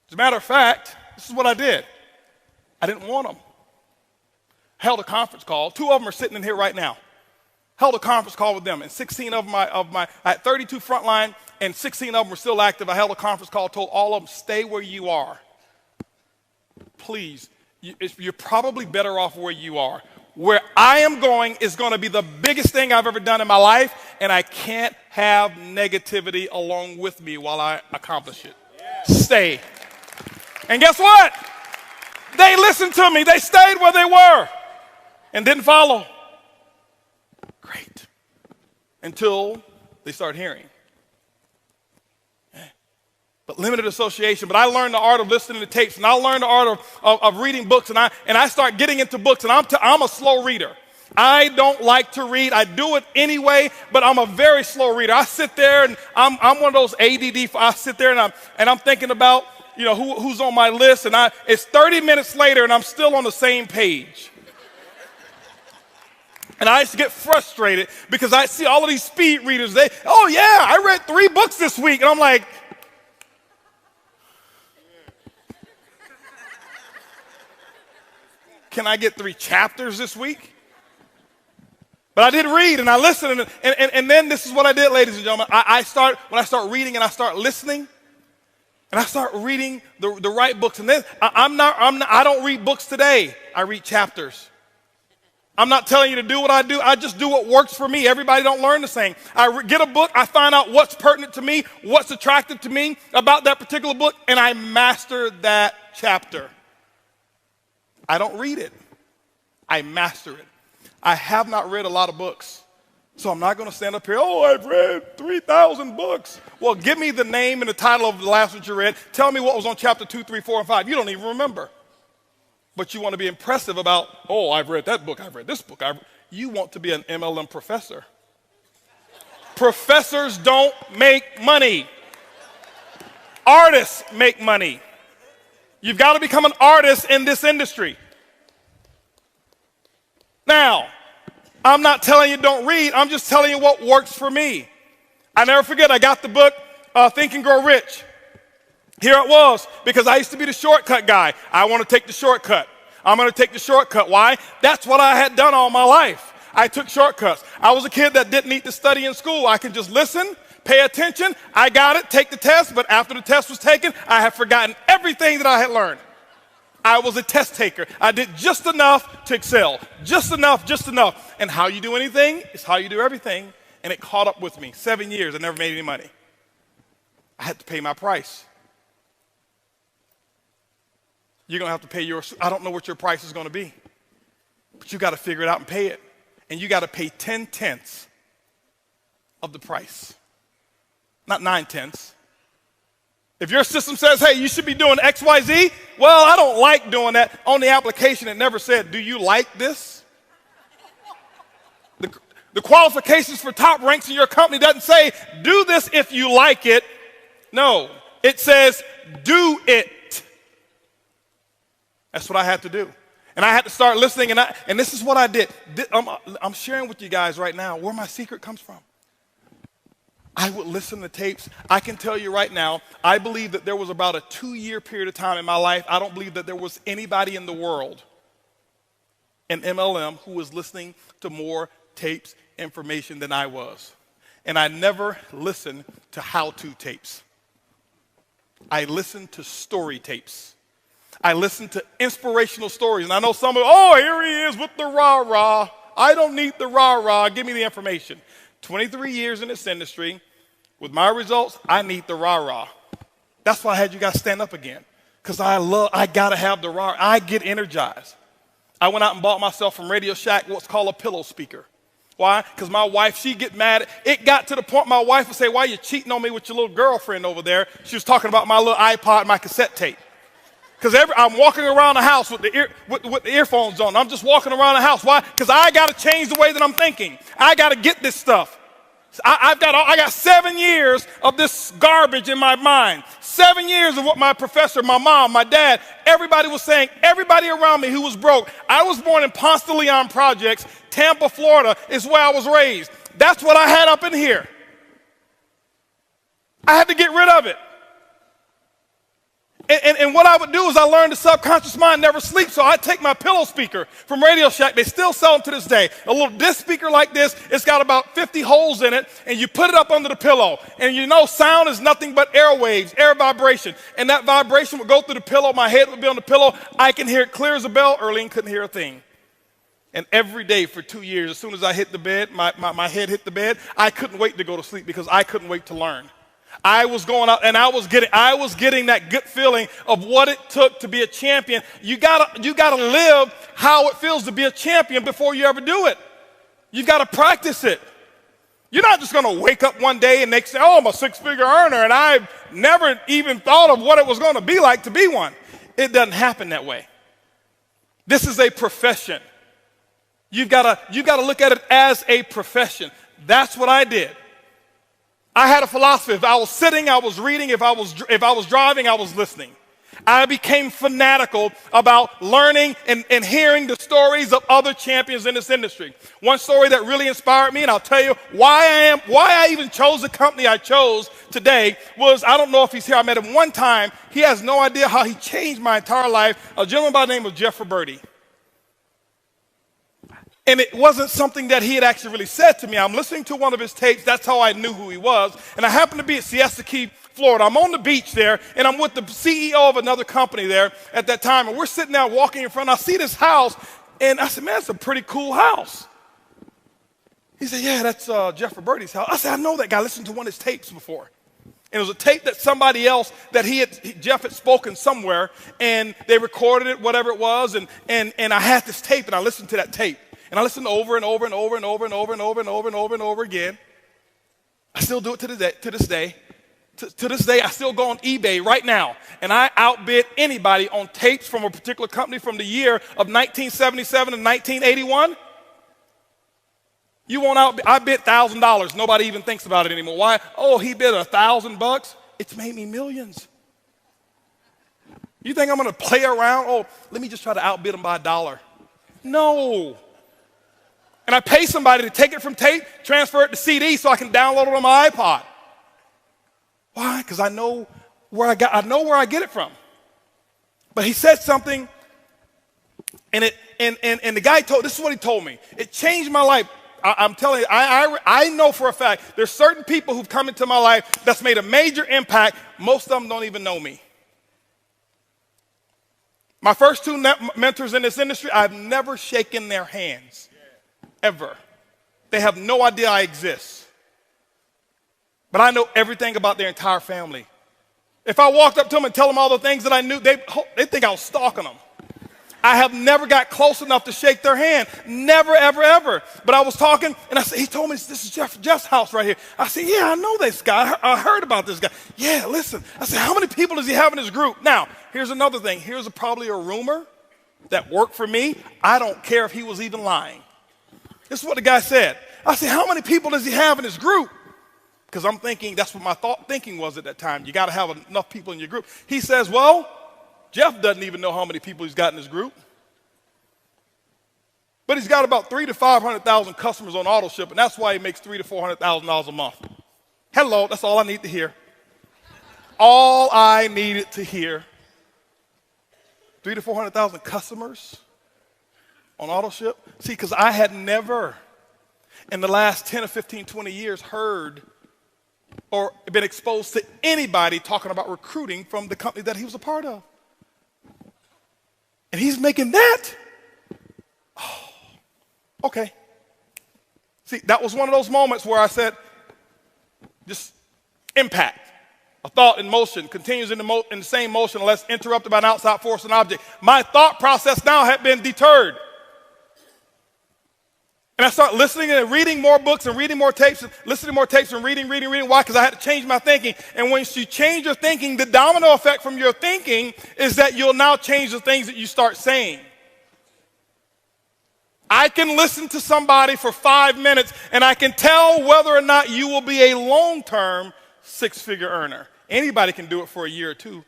[SPEAKER 1] As a matter of fact, this is what I did. I didn't want them. Held a conference call. 2 of them are sitting in here right now. Held a conference call with them, and 16 of them, I had 32 frontline, and 16 of them were still active. I held a conference call, told all of them, stay where you are. Please, you're probably better off where you are. Where I am going is going to be the biggest thing I've ever done in my life, and I can't have negativity along with me while I accomplish it. Stay. And guess what? They listened to me. They stayed where they were and didn't follow. Great. Until they start hearing. But limited association. But I learned the art of listening to tapes, and I learned the art of reading books, and I start getting into books, and I'm a slow reader. I don't like to read. I do it anyway, but I'm a very slow reader. I sit there, and I'm one of those ADD. I sit there, and I'm thinking about, you know, who's on my list, and it's 30 minutes later, and I'm still on the same page. And I used to get frustrated because I see all of these speed readers. Oh yeah, I read 3 books this week. And I'm like, can I get 3 chapters this week? But I did read and I listened. And then this is what I did, ladies and gentlemen. When I start reading and I start listening, and I start reading the right books. And then I don't read books today. I read chapters. I'm not telling you to do what I do. I just do what works for me. Everybody don't learn the same. I get a book. I find out what's pertinent to me, what's attractive to me about that particular book, and I master that chapter. I don't read it. I master it. I have not read a lot of books, so I'm not going to stand up here, oh, I've read 3,000 books. Well, give me the name and the title of the last one you read. Tell me what was on chapter 2, 3, 4, and 5. You don't even remember. But you want to be impressive about, oh, I've read that book, I've read this book. You want to be an MLM professor. Professors don't make money. Artists make money. You've got to become an artist in this industry. Now, I'm not telling you don't read. I'm just telling you what works for me. I never forget, I got the book, Think and Grow Rich. Here it was, because I used to be the shortcut guy. I want to take the shortcut. I'm going to take the shortcut. Why? That's what I had done all my life. I took shortcuts. I was a kid that didn't need to study in school. I could just listen, pay attention. I got it, take the test, but after the test was taken, I had forgotten everything that I had learned. I was a test taker. I did just enough to excel. Just enough, just enough. And how you do anything is how you do everything. And it caught up with me. 7 years, I never made any money. I had to pay my price. You're going to have to pay yours. I don't know what your price is going to be. But you got to figure it out and pay it. And you got to pay 10/10 of the price. Not 9/10. If your system says, hey, you should be doing X, Y, Z, well, I don't like doing that. On the application, it never said, do you like this? The qualifications for top ranks in your company doesn't say, do this if you like it. No, it says, do it. That's what I had to do. And I had to start listening, and this is what I did. I'm sharing with you guys right now where my secret comes from. I would listen to tapes. I can tell you right now, I believe that there was about a 2-year period of time in my life, I don't believe that there was anybody in the world in MLM who was listening to more tapes, information than I was. And I never listened to how-to tapes. I listened to story tapes. I listened to inspirational stories. And I know some of, oh, here he is with the rah-rah. I don't need the rah-rah. Give me the information. 23 years in this industry, with my results, I need the rah-rah. That's why I had you guys stand up again. Because I got to have the rah-rah. I get energized. I went out and bought myself from Radio Shack what's called a pillow speaker. Why? Because my wife, she'd get mad. It got to the point my wife would say, why are you cheating on me with your little girlfriend over there? She was talking about my little iPod and my cassette tape. Because I'm walking around the house with the earphones on. I'm just walking around the house. Why? Because I got to change the way that I'm thinking. I got to get this stuff. I got 7 years of this garbage in my mind. 7 years of what my professor, my mom, my dad, everybody was saying, everybody around me who was broke. I was born in Ponce de Leon Projects. Tampa, Florida is where I was raised. That's what I had up in here. I had to get rid of it. And what I would do is I learned the subconscious mind never sleeps, so I'd take my pillow speaker from Radio Shack. They still sell them to this day. A little disc speaker like this, it's got about 50 holes in it, and you put it up under the pillow. And you know sound is nothing but airwaves, air vibration. And that vibration would go through the pillow. My head would be on the pillow. I can hear it clear as a bell. Earlene couldn't hear a thing. And every day for 2 years, as soon as I hit the bed, my head hit the bed, I couldn't wait to go to sleep because I couldn't wait to learn. I was going out and I was getting that good feeling of what it took to be a champion. You gotta live how it feels to be a champion before you ever do it. You've got to practice it. You're not just going to wake up one day and say, oh, I'm a 6-figure earner, and I've never even thought of what it was going to be like to be one. It doesn't happen that way. This is a profession. You've got to look at it as a profession. That's what I did. I had a philosophy. If I was sitting, I was reading. If I was driving, I was listening. I became fanatical about learning and hearing the stories of other champions in this industry. One story that really inspired me, and I'll tell you why I even chose the company I chose today, was, I don't know if he's here. I met him one time. He has no idea how he changed my entire life. A gentleman by the name of Jeff Roberti. And it wasn't something that he had actually really said to me. I'm listening to one of his tapes. That's how I knew who he was. And I happened to be at Siesta Key, Florida. I'm on the beach there, and I'm with the CEO of another company there at that time. And we're sitting there walking in front. I see this house, and I said, man, that's a pretty cool house. He said, yeah, that's Jeff Roberti's house. I said, I know that guy. I listened to one of his tapes before. And it was a tape that somebody else, Jeff had spoken somewhere, and they recorded it, whatever it was. And I had this tape, and I listened to that tape. And I listened over and over and over and over and over and over and over and over and over again. I still do it to this day. To this day, I still go on eBay right now, and I outbid anybody on tapes from a particular company from the year of 1977 and 1981. You won't outbid. I bid $1,000. Nobody even thinks about it anymore. Why? Oh, he bid $1,000. It's made me millions. You think I'm going to play around? Oh, let me just try to outbid him by $1. No. And I pay somebody to take it from tape, transfer it to CD so I can download it on my iPod. Why? Because I know where I get it from. But he said something, and the guy this is what he told me. It changed my life. I'm telling you, I know for a fact there's certain people who've come into my life that's made a major impact. Most of them don't even know me. My first 2 mentors in this industry, I've never shaken their hands. Ever. They have no idea I exist. But I know everything about their entire family. If I walked up to them and tell them all the things that I knew, they think I was stalking them. I have never got close enough to shake their hand. Never, ever, ever. But I was talking, and I said, he told me this is Jeff's house right here. I said, yeah, I know this guy. I heard about this guy. Yeah, listen. I said, how many people does he have in his group? Now, here's another thing. Here's probably a rumor that worked for me. I don't care if he was even lying. This is what the guy said. I said, how many people does he have in his group? Because I'm thinking, that's what my thinking was at that time. You got to have enough people in your group. He says, well, Jeff doesn't even know how many people he's got in his group. But he's got about 300,000 to 500,000 customers on auto ship, and that's why he makes $300,000 to $400,000 a month. Hello, that's all I need to hear. All I needed to hear. 300,000 to 400,000 customers on auto ship. See, because I had never in the last 10 or 15, 20 years heard or been exposed to anybody talking about recruiting from the company that he was a part of. And he's making that? Oh, okay. See, that was one of those moments where I said, just impact. A thought in motion continues in the same motion unless interrupted by an outside force and object. My thought process now had been deterred. And I start listening and reading more books and reading more tapes and listening to more tapes and reading. Why? Because I had to change my thinking. And once you change your thinking, the domino effect from your thinking is that you'll now change the things that you start saying. I can listen to somebody for 5 minutes and I can tell whether or not you will be a long-term six-figure earner. Anybody can do it for a year or two.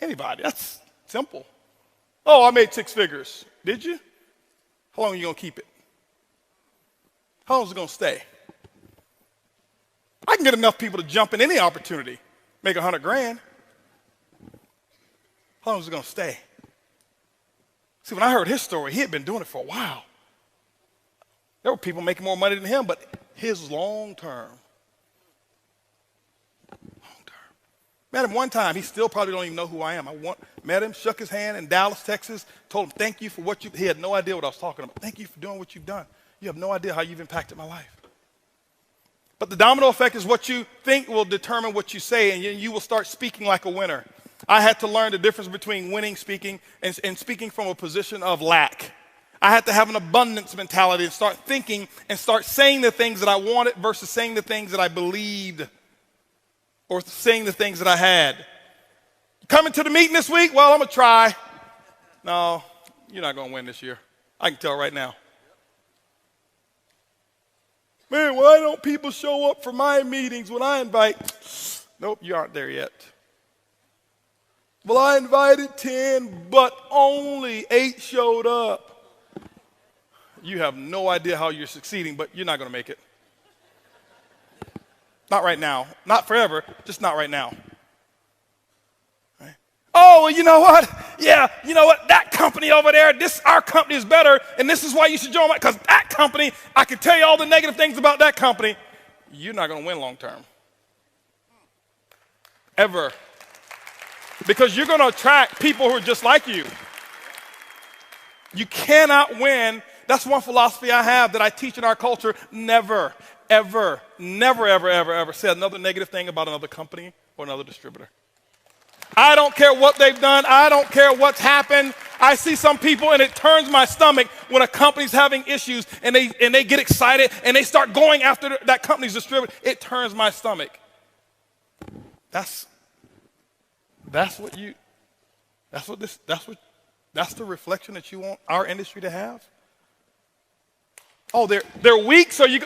[SPEAKER 1] Anybody. That's simple. Oh, I made 6 figures. Did you? How long are you going to keep it? How long is it going to stay? I can get enough people to jump in any opportunity, make 100 grand. How long is it going to stay? See, when I heard his story, he had been doing it for a while. There were people making more money than him, but his long term. Met him one time. He still probably don't even know who I am. Met him, shook his hand in Dallas, Texas, told him thank you for what he had no idea what I was talking about. Thank you for doing what you've done. You have no idea how you've impacted my life. But the domino effect is what you think will determine what you say, and you will start speaking like a winner. I had to learn the difference between winning speaking and speaking from a position of lack. I had to have an abundance mentality and start thinking and start saying the things that I wanted versus saying the things that I believed or saying the things that I had. Coming to the meeting this week? Well, I'm going to try. No, you're not going to win this year. I can tell right now. Man, why don't people show up for my meetings when I invite? Nope, you aren't there yet. Well, I invited 10, but only 8 showed up. You have no idea how you're succeeding, but you're not going to make it. Not right now. Not forever, just not right now. Right? Oh, well, you know what? Yeah, you know what? That company over there, our company is better, and this is why you should join mine, because that company, I can tell you all the negative things about that company. You're not going to win long term. Ever. Because you're going to attract people who are just like you. You cannot win. That's one philosophy I have that I teach in our culture. Never, ever, never, ever, ever, ever say another negative thing about another company or another distributor. I don't care what they've done. I don't care what's happened. I see some people and it turns my stomach when a company's having issues and they get excited and they start going after that company's distributor. It turns my stomach. That's the reflection that you want our industry to have. Oh, they're weak, so you're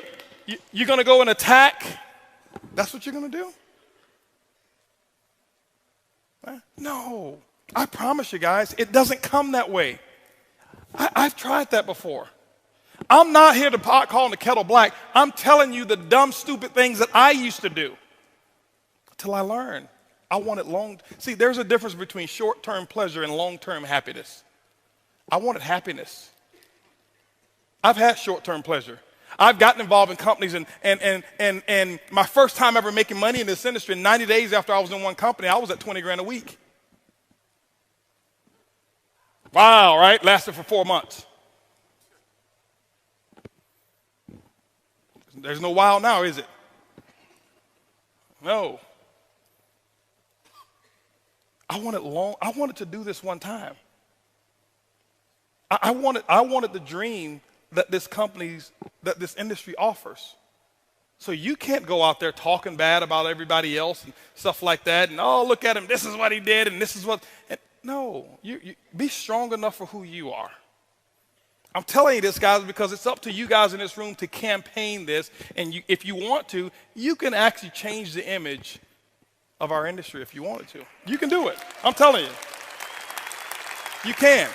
[SPEAKER 1] going to go and attack? That's what you're going to do? No. I promise you guys, it doesn't come that way. I've tried that before. I'm not here to call the kettle black. I'm telling you the dumb, stupid things that I used to do until I learned. I wanted see, there's a difference between short-term pleasure and long-term happiness. I wanted happiness. I've had short-term pleasure. I've gotten involved in companies and my first time ever making money in this industry, 90 days after I was in one company, I was at 20 grand a week. Wow, right? Lasted for 4 months. There's no wow now, is it? No. I wanted to do this one time. I wanted the dream that this industry offers. So you can't go out there talking bad about everybody else and stuff like that. And oh, look at him. This is what he did, and this is what. No, you be strong enough for who you are. I'm telling you this, guys, because it's up to you guys in this room to campaign this. And if you want to, you can actually change the image of our industry if you wanted to. You can do it. I'm telling you. You can.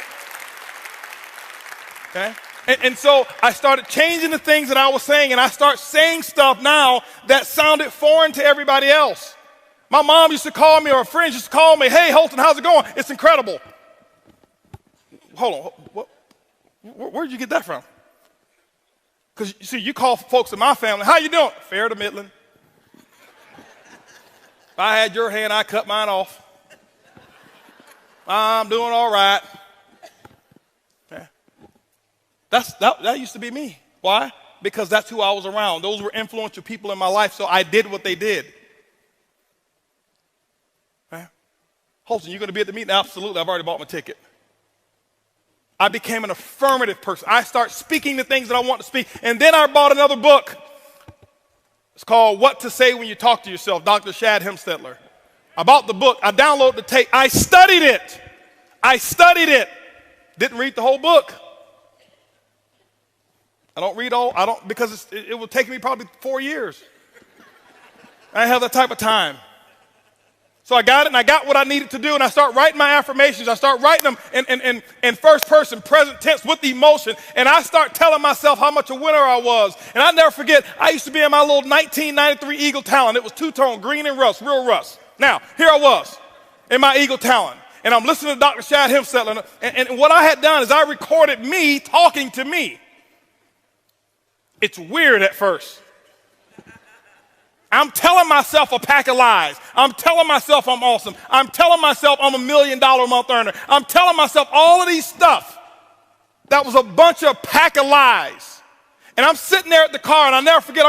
[SPEAKER 1] Okay? And so I started changing the things that I was saying, and I start saying stuff now that sounded foreign to everybody else. My mom used to call me, or friends used to call me, hey, Holton, how's it going? It's incredible. Hold on, where'd you get that from? Because, see, you call folks in my family, how you doing? Fair to middling. If I had your hand, I'd cut mine off. I'm doing all right. Yeah. That used to be me. Why? Because that's who I was around. Those were influential people in my life, so I did what they did. Yeah. Holton, you going to be at the meeting? Absolutely. I've already bought my ticket. I became an affirmative person. I start speaking the things that I want to speak. And then I bought another book. It's called What to Say When You Talk to Yourself, Dr. Shad Hemstetler. I bought the book. I downloaded the tape. I studied it. Didn't read the whole book. I don't read all, because it would take me probably 4 years. I didn't have that type of time. So I got it, and I got what I needed to do, and I start writing my affirmations. I start writing them in first person, present tense, with emotion, and I start telling myself how much a winner I was. And I never forget, I used to be in my little 1993 Eagle Talon. It was two-tone, green and rust, real rust. Now, here I was in my Eagle Talon, and I'm listening to Dr. Shad Hemstetler, and what I had done is I recorded me talking to me. It's weird at first. I'm telling myself a pack of lies. I'm telling myself I'm awesome. I'm telling myself I'm $1 million a month earner. I'm telling myself all of these stuff. That was a bunch of pack of lies. And I'm sitting there at the car, and I'll never forget,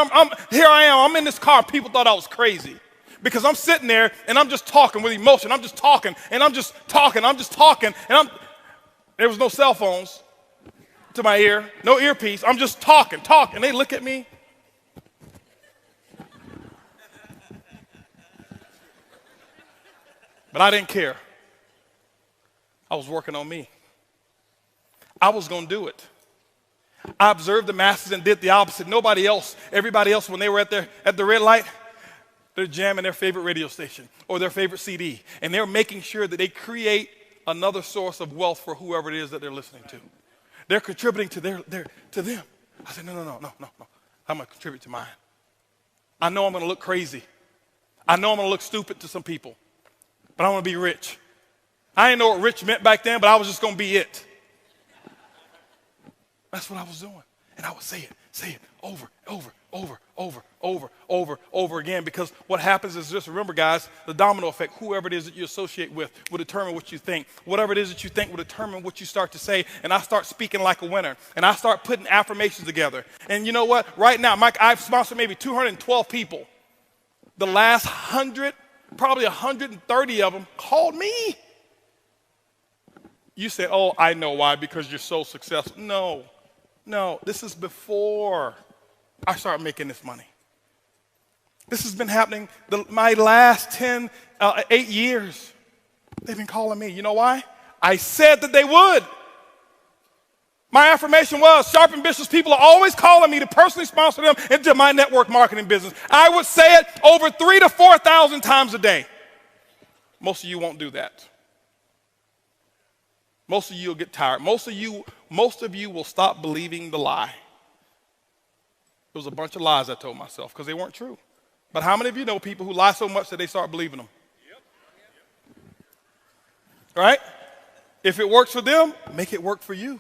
[SPEAKER 1] here I am. I'm in this car. People thought I was crazy because I'm sitting there, and I'm just talking with emotion. I'm just talking, and I'm just talking. And there was no cell phones to my ear, no earpiece. I'm just talking. And they look at me. But I didn't care. I was working on me. I was going to do it. I observed the masses and did the opposite. Nobody else, everybody else, when they were at the red light, they're jamming their favorite radio station or their favorite CD. And they're making sure that they create another source of wealth for whoever it is that they're listening to. They're contributing to them. I said, no. I'm going to contribute to mine. I know I'm going to look crazy. I know I'm going to look stupid to some people. But I want to be rich. I didn't know what rich meant back then, but I was just going to be it. That's what I was doing. And I would say it over again, because what happens is, just remember, guys, the domino effect. Whoever it is that you associate with will determine what you think. Whatever it is that you think will determine what you start to say. And I start speaking like a winner. And I start putting affirmations together. And you know what? Right now, Mike, I've sponsored maybe 212 people. The last 100, probably 130 of them called me. You say, oh, I know why, because you're so successful. No, this is before I started making this money. This has been happening my last 8 years. They've been calling me. You know why? I said that they would. My affirmation was, sharp, ambitious people are always calling me to personally sponsor them into my network marketing business. I would say it over 3,000 to 4,000 times a day. Most of you won't do that. Most of you will get tired. Most of you will stop believing the lie. It was a bunch of lies I told myself because they weren't true. But how many of you know people who lie so much that they start believing them? Right? If it works for them, make it work for you.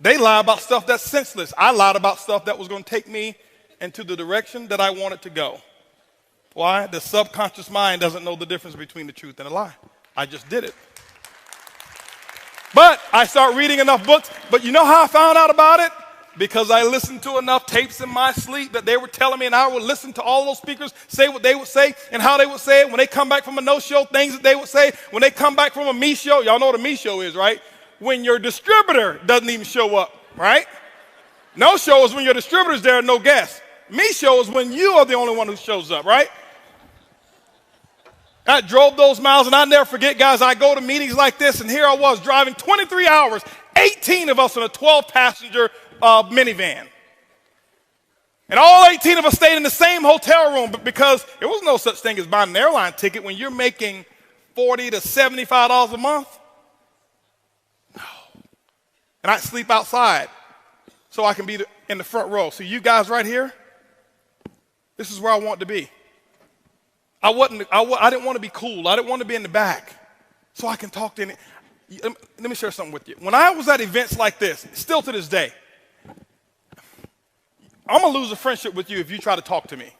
[SPEAKER 1] They lie about stuff that's senseless. I lied about stuff that was going to take me into the direction that I wanted to go. Why? The subconscious mind doesn't know the difference between the truth and a lie. I just did it. But I start reading enough books. But you know how I found out about it? Because I listened to enough tapes in my sleep that they were telling me, and I would listen to all those speakers say what they would say and how they would say it. When they come back from a no-show, things that they would say. When they come back from a me show, y'all know what a me show is, right? When your distributor doesn't even show up, right? No show is when your distributor's there and no guests. Me show is when you are the only one who shows up, right? I drove those miles, and I'll never forget, guys, I go to meetings like this, and here I was driving 23 hours, 18 of us in a 12-passenger minivan. And all 18 of us stayed in the same hotel room because there was no such thing as buying an airline ticket when you're making $40 to $75 a month. No. And I'd sleep outside. so I can be in the front row. So you guys right here, this is where I want to be. I didn't want to be cool. I didn't want to be in the back, so I can talk to any. Let me share something with you. When I was at events like this, still to this day, I'm going to lose a friendship with you if you try to talk to me.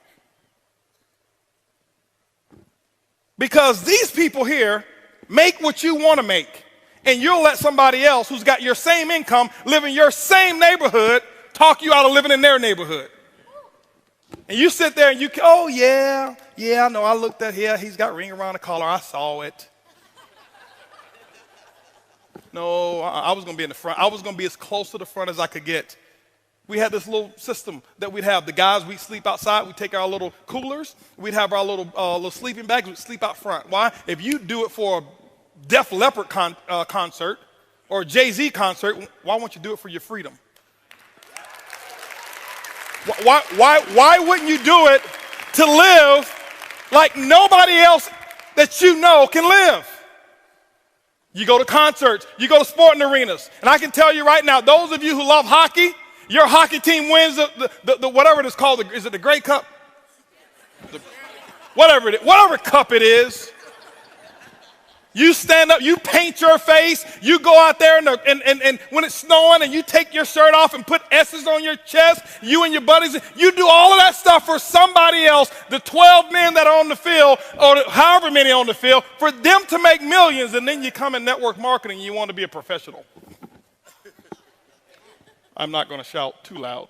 [SPEAKER 1] Because these people here make what you want to make, and you'll let somebody else who's got your same income, live in your same neighborhood, talk you out of living in their neighborhood. And you sit there and oh, yeah, I know, I looked at here, he's got ring around the collar, I saw it. No, I was going to be in the front. I was going to be as close to the front as I could get. We had this little system that we'd have. The guys, we'd sleep outside. We'd take our little coolers. We'd have our little sleeping bags. We'd sleep out front. Why? If you do it for a Def Leppard concert or a Jay-Z concert, why won't you do it for your freedom? Why wouldn't you do it to live like nobody else that you know can live? You go to concerts, you go to sporting arenas, and I can tell you right now, those of you who love hockey, your hockey team wins the whatever it is called, is it the Grey Cup? Whatever cup it is. You stand up, you paint your face, you go out there and when it's snowing and you take your shirt off and put S's on your chest, you and your buddies, you do all of that stuff for somebody else, the 12 men that are on the field, or however many on the field, for them to make millions, and then you come in network marketing and you want to be a professional. I'm not going to shout too loud.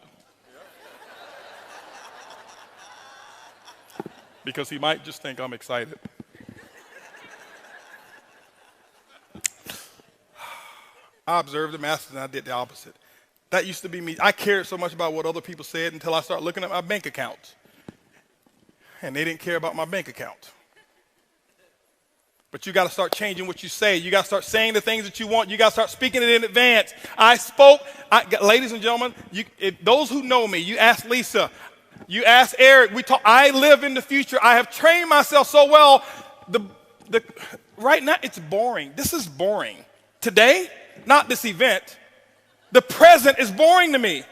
[SPEAKER 1] Because he might just think I'm excited. I observed the masters and I did the opposite. That used to be me. I cared so much about what other people said until I started looking at my bank account. And they didn't care about my bank account. But you got to start changing what you say. You got to start saying the things that you want. You got to start speaking it in advance. Ladies and gentlemen, those who know me, you ask Lisa, you ask Eric, I live in the future. I have trained myself so well. Right now, it's boring. This is boring. Today, not this event, the present is boring to me.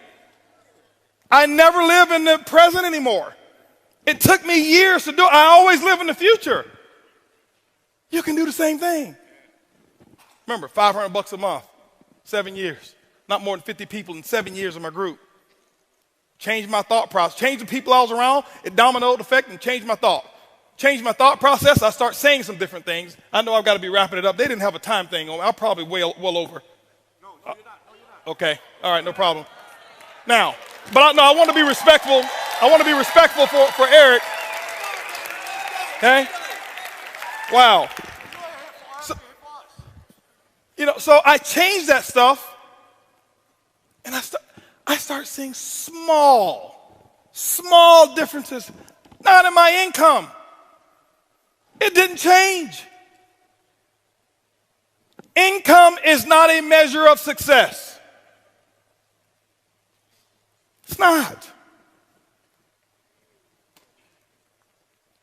[SPEAKER 1] I never live in the present anymore. It took me years to do it. I always live in the future. You can do the same thing. Remember, $500 a month, 7 years. Not more than 50 people in 7 years in my group. Changed my thought process. Changed the people I was around. It dominoed effect and changed my thought. Changed my thought process. I start saying some different things. I know I've got to be wrapping it up. They didn't have a time thing on me. I'm probably well over. No, you're not. Okay. All right. No problem. Now, but I want to be respectful. I want to be respectful for Eric. Okay. Wow. So I changed that stuff, and I start seeing small differences, not in my income. It didn't change. Income is not a measure of success. It's not.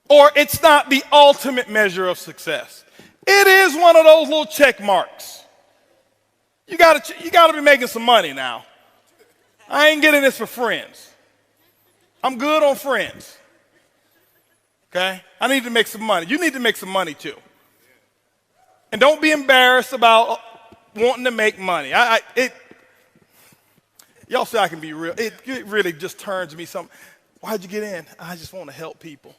[SPEAKER 1] Or it's not the ultimate measure of success. It is one of those little check marks. You gotta be making some money now. I ain't getting this for friends. I'm good on friends. Okay? I need to make some money. You need to make some money too. And don't be embarrassed about wanting to make money. Y'all say I can be real. It really just turns me something. Why'd you get in? I just want to help people.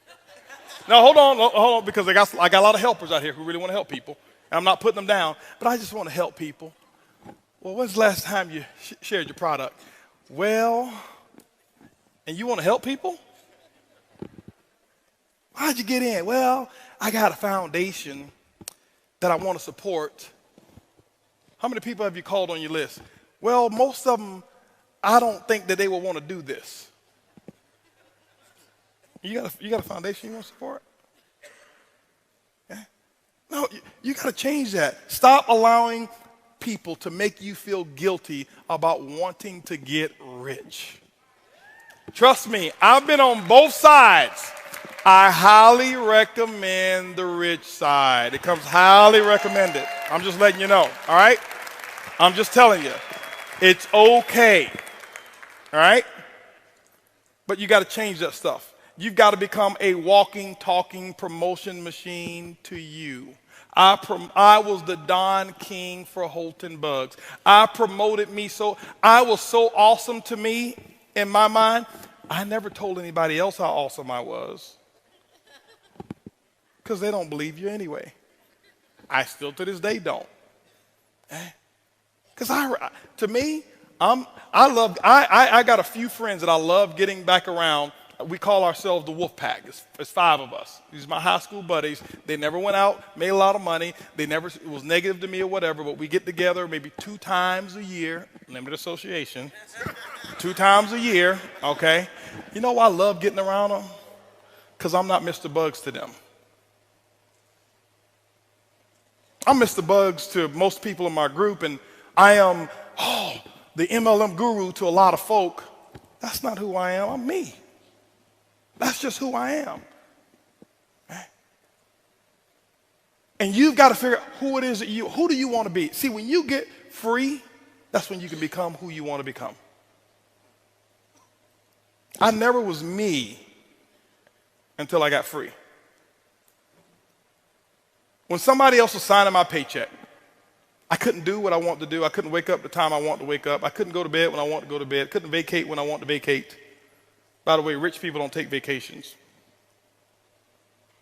[SPEAKER 1] Now, hold on, because I got a lot of helpers out here who really want to help people. And I'm not putting them down, but I just want to help people. Well, when's the last time you shared your product? Well, and you want to help people? How'd you get in? Well, I got a foundation that I want to support. How many people have you called on your list? Well, most of them, I don't think that they will want to do this. You got a foundation you want to support? Yeah? No, you got to change that. Stop allowing people to make you feel guilty about wanting to get rich. Trust me, I've been on both sides. I highly recommend the rich side. It comes highly recommended. I'm just letting you know, all right? I'm just telling you, it's okay all right? But you got to change that stuff. You've got to become a walking, talking promotion machine to you. I was the Don King for Holton BUGGS. I promoted me so, I was so awesome to me in my mind, I never told anybody else how awesome I was. Because they don't believe you anyway. I still to this day don't. Because to me, I got a few friends that I love getting back around. We call ourselves the Wolf Pack. It's 5 of us. These are my high school buddies. They never went out, made a lot of money. It was negative to me or whatever, but we get together maybe 2 times a year, limited association, 2 times a year, okay? You know why I love getting around them? Because I'm not Mr. Buggs to them. I'm Mr. Buggs to most people in my group, and I am, the MLM guru to a lot of folk. That's not who I am. I'm me. That's just who I am. And you've got to figure out who it is who do you want to be? See, when you get free, that's when you can become who you want to become. I never was me until I got free. When somebody else was signing my paycheck, I couldn't do what I wanted to do. I couldn't wake up the time I wanted to wake up. I couldn't go to bed when I wanted to go to bed. Couldn't vacate when I wanted to vacate. By the way, rich people don't take vacations.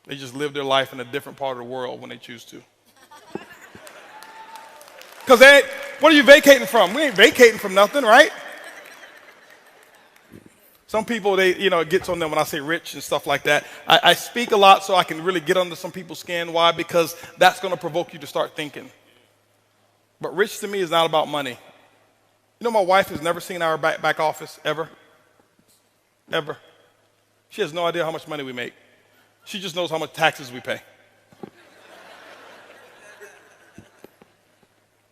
[SPEAKER 1] They just live their life in a different part of the world when they choose to. Because what are you vacating from? We ain't vacating from nothing, right? Some people, it gets on them when I say rich and stuff like that. I speak a lot so I can really get under some people's skin. Why? Because that's going to provoke you to start thinking. But rich to me is not about money. You know, my wife has never seen our back office, ever. Ever. She has no idea how much money we make. She just knows how much taxes we pay.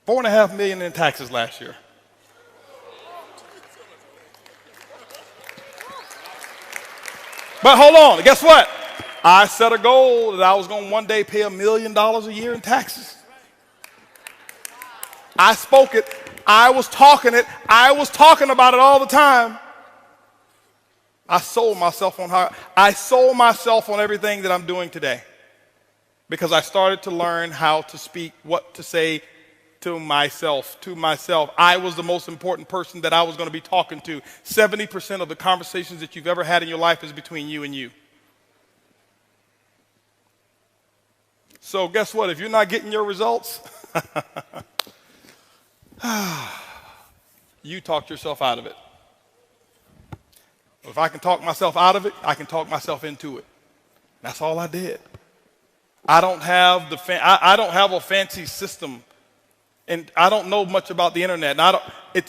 [SPEAKER 1] $4.5 million in taxes last year. But hold on, guess what? I set a goal that I was going to one day pay $1 million a year in taxes. I spoke it. I was talking it. I was talking about it all the time. I sold myself on everything that I'm doing today because I started to learn how to speak, what to say to myself. I was the most important person that I was going to be talking to. 70% of the conversations that you've ever had in your life is between you and you. So guess what? If you're not getting your results, you talked yourself out of it. If I can talk myself out of it, I can talk myself into it. That's all I did. I don't have I don't have a fancy system, and I don't know much about the internet. And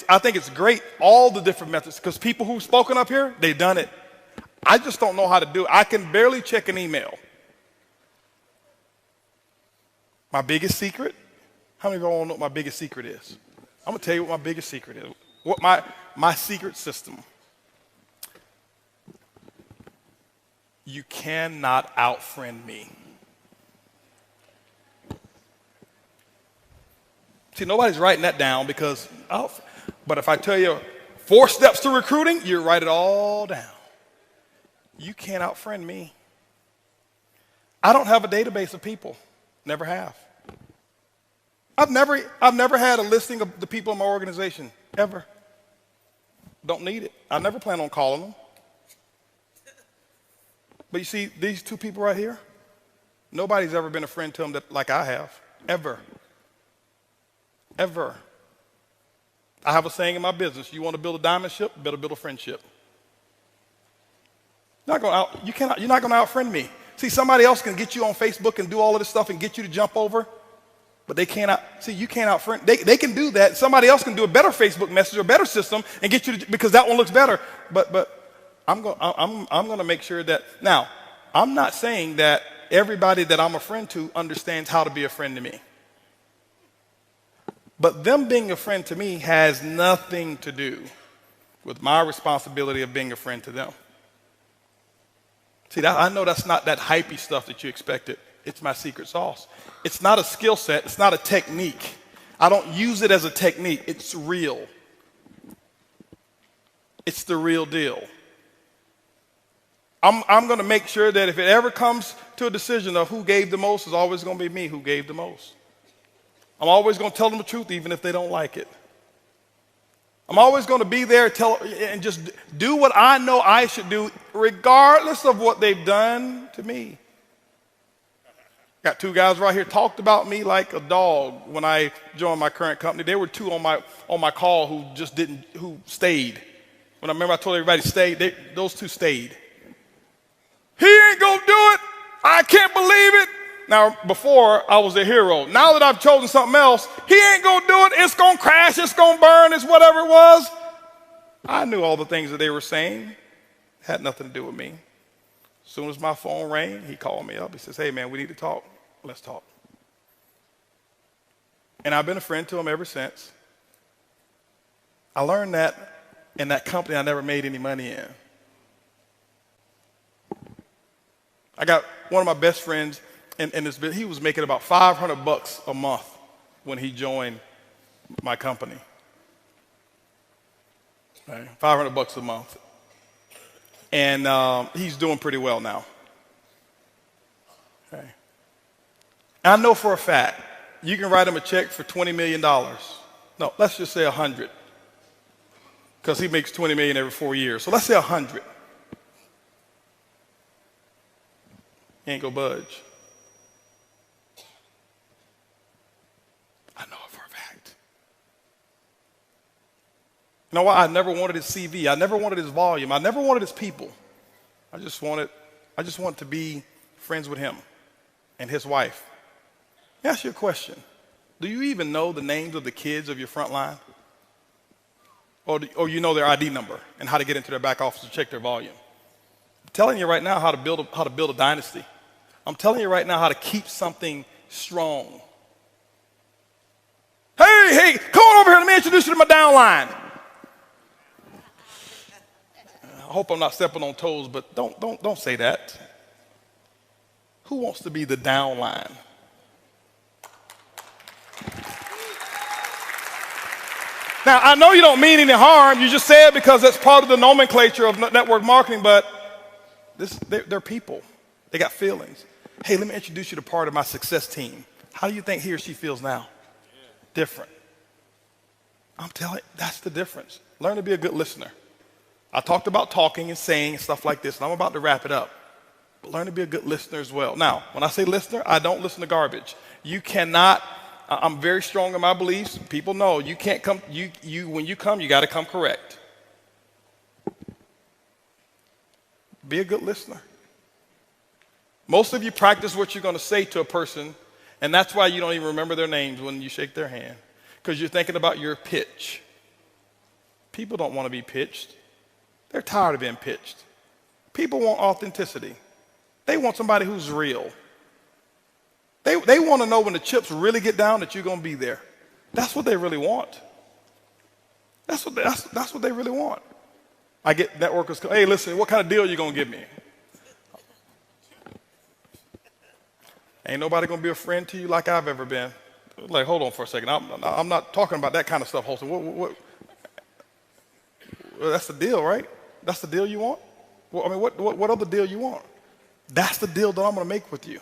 [SPEAKER 1] I think it's great, all the different methods, because people who've spoken up here, they've done it. I just don't know how to do it. I can barely check an email. My biggest secret? How many of y'all know what my biggest secret is? I'm going to tell you what my biggest secret is. What my secret system. You cannot out-friend me. See, nobody's writing that down because, but if I tell you 4 steps to recruiting, you write it all down. You can't out-friend me. I don't have a database of people. Never have. I've never had a listing of the people in my organization, ever. Don't need it. I never plan on calling them. But you see, these 2 people right here, nobody's ever been a friend to them like I have, ever. Ever. I have a saying in my business, you want to build a diamond ship, better build a friendship. You're not going to out-friend me. See, somebody else can get you on Facebook and do all of this stuff and get you to jump over, but they can't you can't out-friend. They can do that. Somebody else can do a better Facebook message or a better system and get you to, because that one looks better. But I'm going to make sure that, now, I'm not saying that everybody that I'm a friend to understands how to be a friend to me. But them being a friend to me has nothing to do with my responsibility of being a friend to them. See, I know that's not that hypey stuff that you expected. It's my secret sauce. It's not a skill set. It's not a technique. I don't use it as a technique. It's real. It's the real deal. I'm going to make sure that if it ever comes to a decision of who gave the most, it's always going to be me who gave the most. I'm always going to tell them the truth even if they don't like it. I'm always going to be there and just do what I know I should do regardless of what they've done to me. Got two guys right here talked about me like a dog when I joined my current company. There were two on my call who stayed. When I remember I told everybody to stay, those two stayed. He ain't gonna do it. I can't believe it. Now, before I was a hero. Now that I've chosen something else, he ain't gonna do it. It's gonna crash. It's gonna burn. It's whatever it was. I knew all the things that they were saying. It had nothing to do with me. As soon as my phone rang, he called me up. He says, "Hey, man, we need to talk. Let's talk." And I've been a friend to him ever since. I learned that in that company I never made any money in. I got one of my best friends in this business. He was making about $500 a month when he joined my company. Right? $500 a month. And he's doing pretty well now. Okay. I know for a fact you can write him a check for $20 million. No, let's just say 100. Because he makes $20 million every 4 years. So let's say 100. He ain't gonna budge. I know it for a fact. You know what? I never wanted his CV. I never wanted his volume. I never wanted his people. I just wanted to be friends with him and his wife. Let me ask you a question. Do you even know the names of the kids of your front line? Or you know their ID number and how to get into their back office to check their volume? I'm telling you right now how to build a dynasty. I'm telling you right now how to keep something strong. Hey, come on over here. Let me introduce you to my downline. I hope I'm not stepping on toes, but don't say that. Who wants to be the downline? Now, I know you don't mean any harm. You just say it because that's part of the nomenclature of network marketing, but they're people. They got feelings. Hey, let me introduce you to part of my success team. How do you think he or she feels now? Different. I'm telling you, that's the difference. Learn to be a good listener. I talked about talking and saying and stuff like this, and I'm about to wrap it up. But learn to be a good listener as well. Now, when I say listener, I don't listen to garbage. You cannot, I'm very strong in my beliefs. People know you can't come, when you come, you got to come correct. Be a good listener. Most of you practice what you're going to say to a person, and that's why you don't even remember their names when you shake their hand, because you're thinking about your pitch. People don't want to be pitched. They're tired of being pitched. People want authenticity. They want somebody who's real. They want to know when the chips really get down that you're going to be there. That's what they really want. That's what they really want. I get networkers, hey, listen, what kind of deal you going to give me? Ain't nobody going to be a friend to you like I've ever been. Like, hold on for a second. I'm not talking about that kind of stuff, Holton. Well, that's the deal, right? That's the deal you want? Well, I mean, what other deal you want? That's the deal that I'm going to make with you.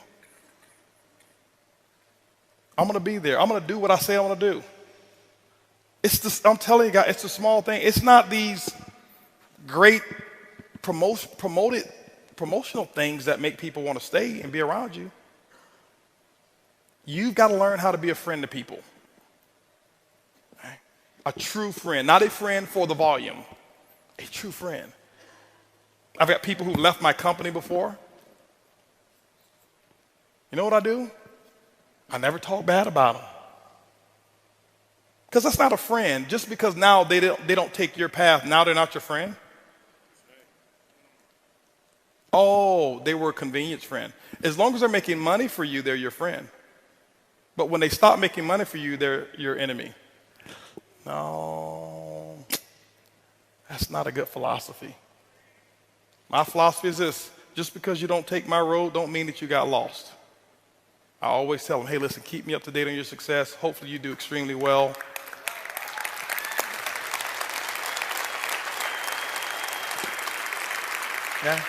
[SPEAKER 1] I'm going to be there. I'm going to do what I say I'm going to do. I'm telling you guys, it's a small thing. It's not these great promotional things that make people want to stay and be around you. You've got to learn how to be a friend to people. Okay? A true friend, not a friend for the volume. A true friend. I've got people who left my company before. You know what I do? I never talk bad about them. Because that's not a friend. Just because now they don't take your path, now they're not your friend. Oh, they were a convenience friend. As long as they're making money for you, they're your friend. But when they stop making money for you, they're your enemy. No, that's not a good philosophy. My philosophy is this: just because you don't take my road don't mean that you got lost. I always tell them, hey, listen, keep me up to date on your success. Hopefully you do extremely well. Yeah.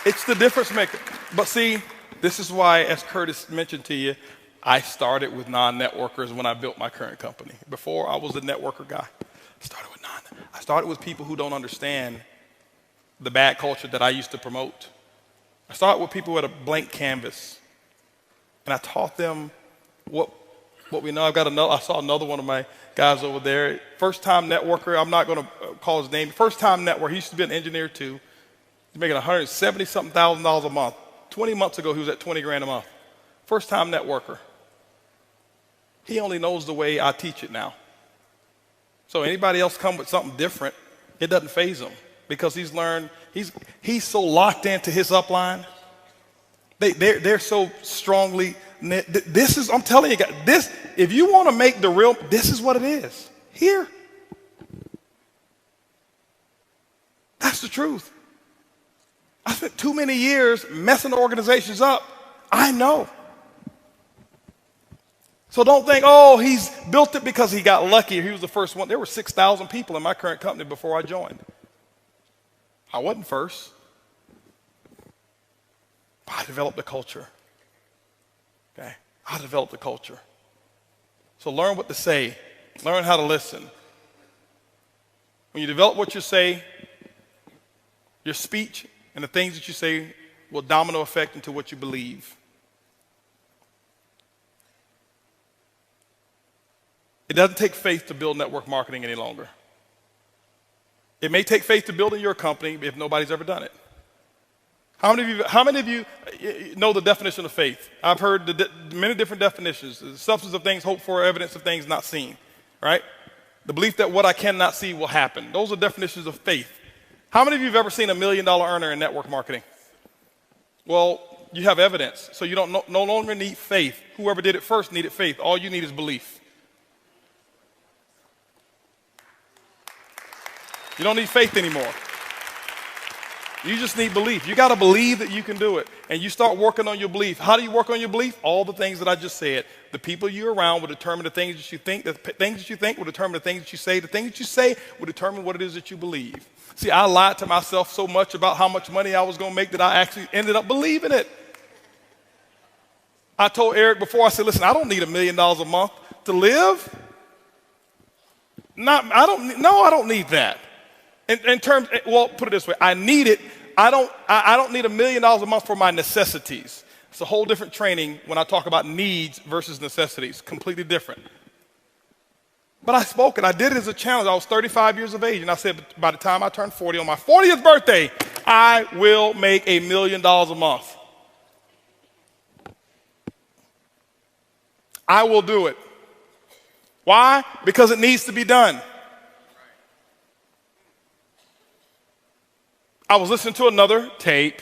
[SPEAKER 1] It's the difference maker. But see, this is why, as Curtis mentioned to you, I started with non-networkers when I built my current company. Before, I was a networker guy. I started with people who don't understand the bad culture that I used to promote. I started with people with a blank canvas. And I taught them what we know. I saw another one of my guys over there. First-time networker. I'm not going to call his name. First-time networker. He used to be an engineer too. He's making $170-something thousand a month. 20 months ago, he was at 20 grand a month. First-time networker. He only knows the way I teach it now. So anybody else come with something different, it doesn't faze him because he's learned. He's so locked into his upline. They're so strongly. This is, I'm telling you guys, this, if you want to make the real, this is what it is. Here. That's the truth. I spent too many years messing organizations up. I know. So don't think, oh, he's built it because he got lucky. He was the first one. There were 6,000 people in my current company before I joined. I wasn't first. I developed the culture. Okay? I developed the culture. So learn what to say. Learn how to listen. When you develop what you say, your speech and the things that you say will domino effect into what you believe. It doesn't take faith to build network marketing any longer. It may take faith to build in your company if nobody's ever done it. How many of you know the definition of faith? I've heard many different definitions. The substance of things hoped for, evidence of things not seen, right? The belief that what I cannot see will happen. Those are definitions of faith. How many of you have ever seen $1 million earner in network marketing? Well, you have evidence, so you don't no longer need faith. Whoever did it first needed faith. All you need is belief. You don't need faith anymore. You just need belief. You got to believe that you can do it. And you start working on your belief. How do you work on your belief? All the things that I just said. The people you're around will determine the things that you think. The things that you think will determine the things that you say. The things that you say will determine what it is that you believe. See, I lied to myself so much about how much money I was going to make that I actually ended up believing it. I told Eric before, I said, listen, I don't need $1 million a month to live. I don't need that. In terms, well, put it this way, I need it. I don't need $1 million a month for my necessities. It's a whole different training when I talk about needs versus necessities, completely different. But I spoke and I did it as a challenge. I was 35 years of age, and I said by the time I turned 40, on my 40th birthday, I will make $1 million a month. I will do it. Why? Because it needs to be done. I was listening to another tape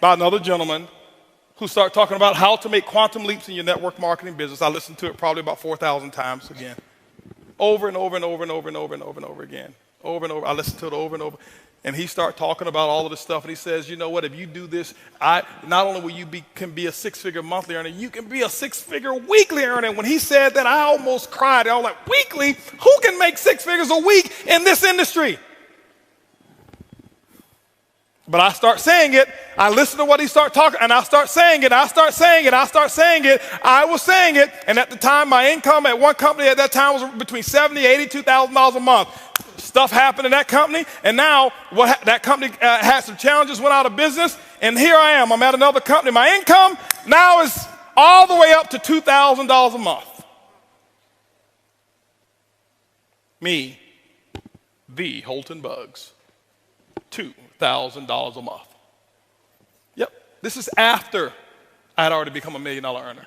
[SPEAKER 1] by another gentleman who started talking about how to make quantum leaps in your network marketing business. I listened to it probably about 4,000 times again. Over and over and over and over and over and over and over again. Over and over. I listened to it over and over. And he started talking about all of this stuff. And he says, you know what, if you do this, not only will you can be a six-figure monthly earner, you can be a six-figure weekly earner. And when he said that, I almost cried. I was like, weekly? Who can make 6 figures a week in this industry? But I start saying it. I listen to what he started talking, and I start saying it. I start saying it. I start saying it. I was saying it. And at the time, my income at one company at that time was between $70,000 $82,000 a month. Stuff happened in that company, and now that company had some challenges, went out of business, and here I am. I'm at another company. My income now is all the way up to $2,000 a month. Me, the HOLTON BUGGS, $2,000 a month. Yep, this is after I had already become $1 million earner.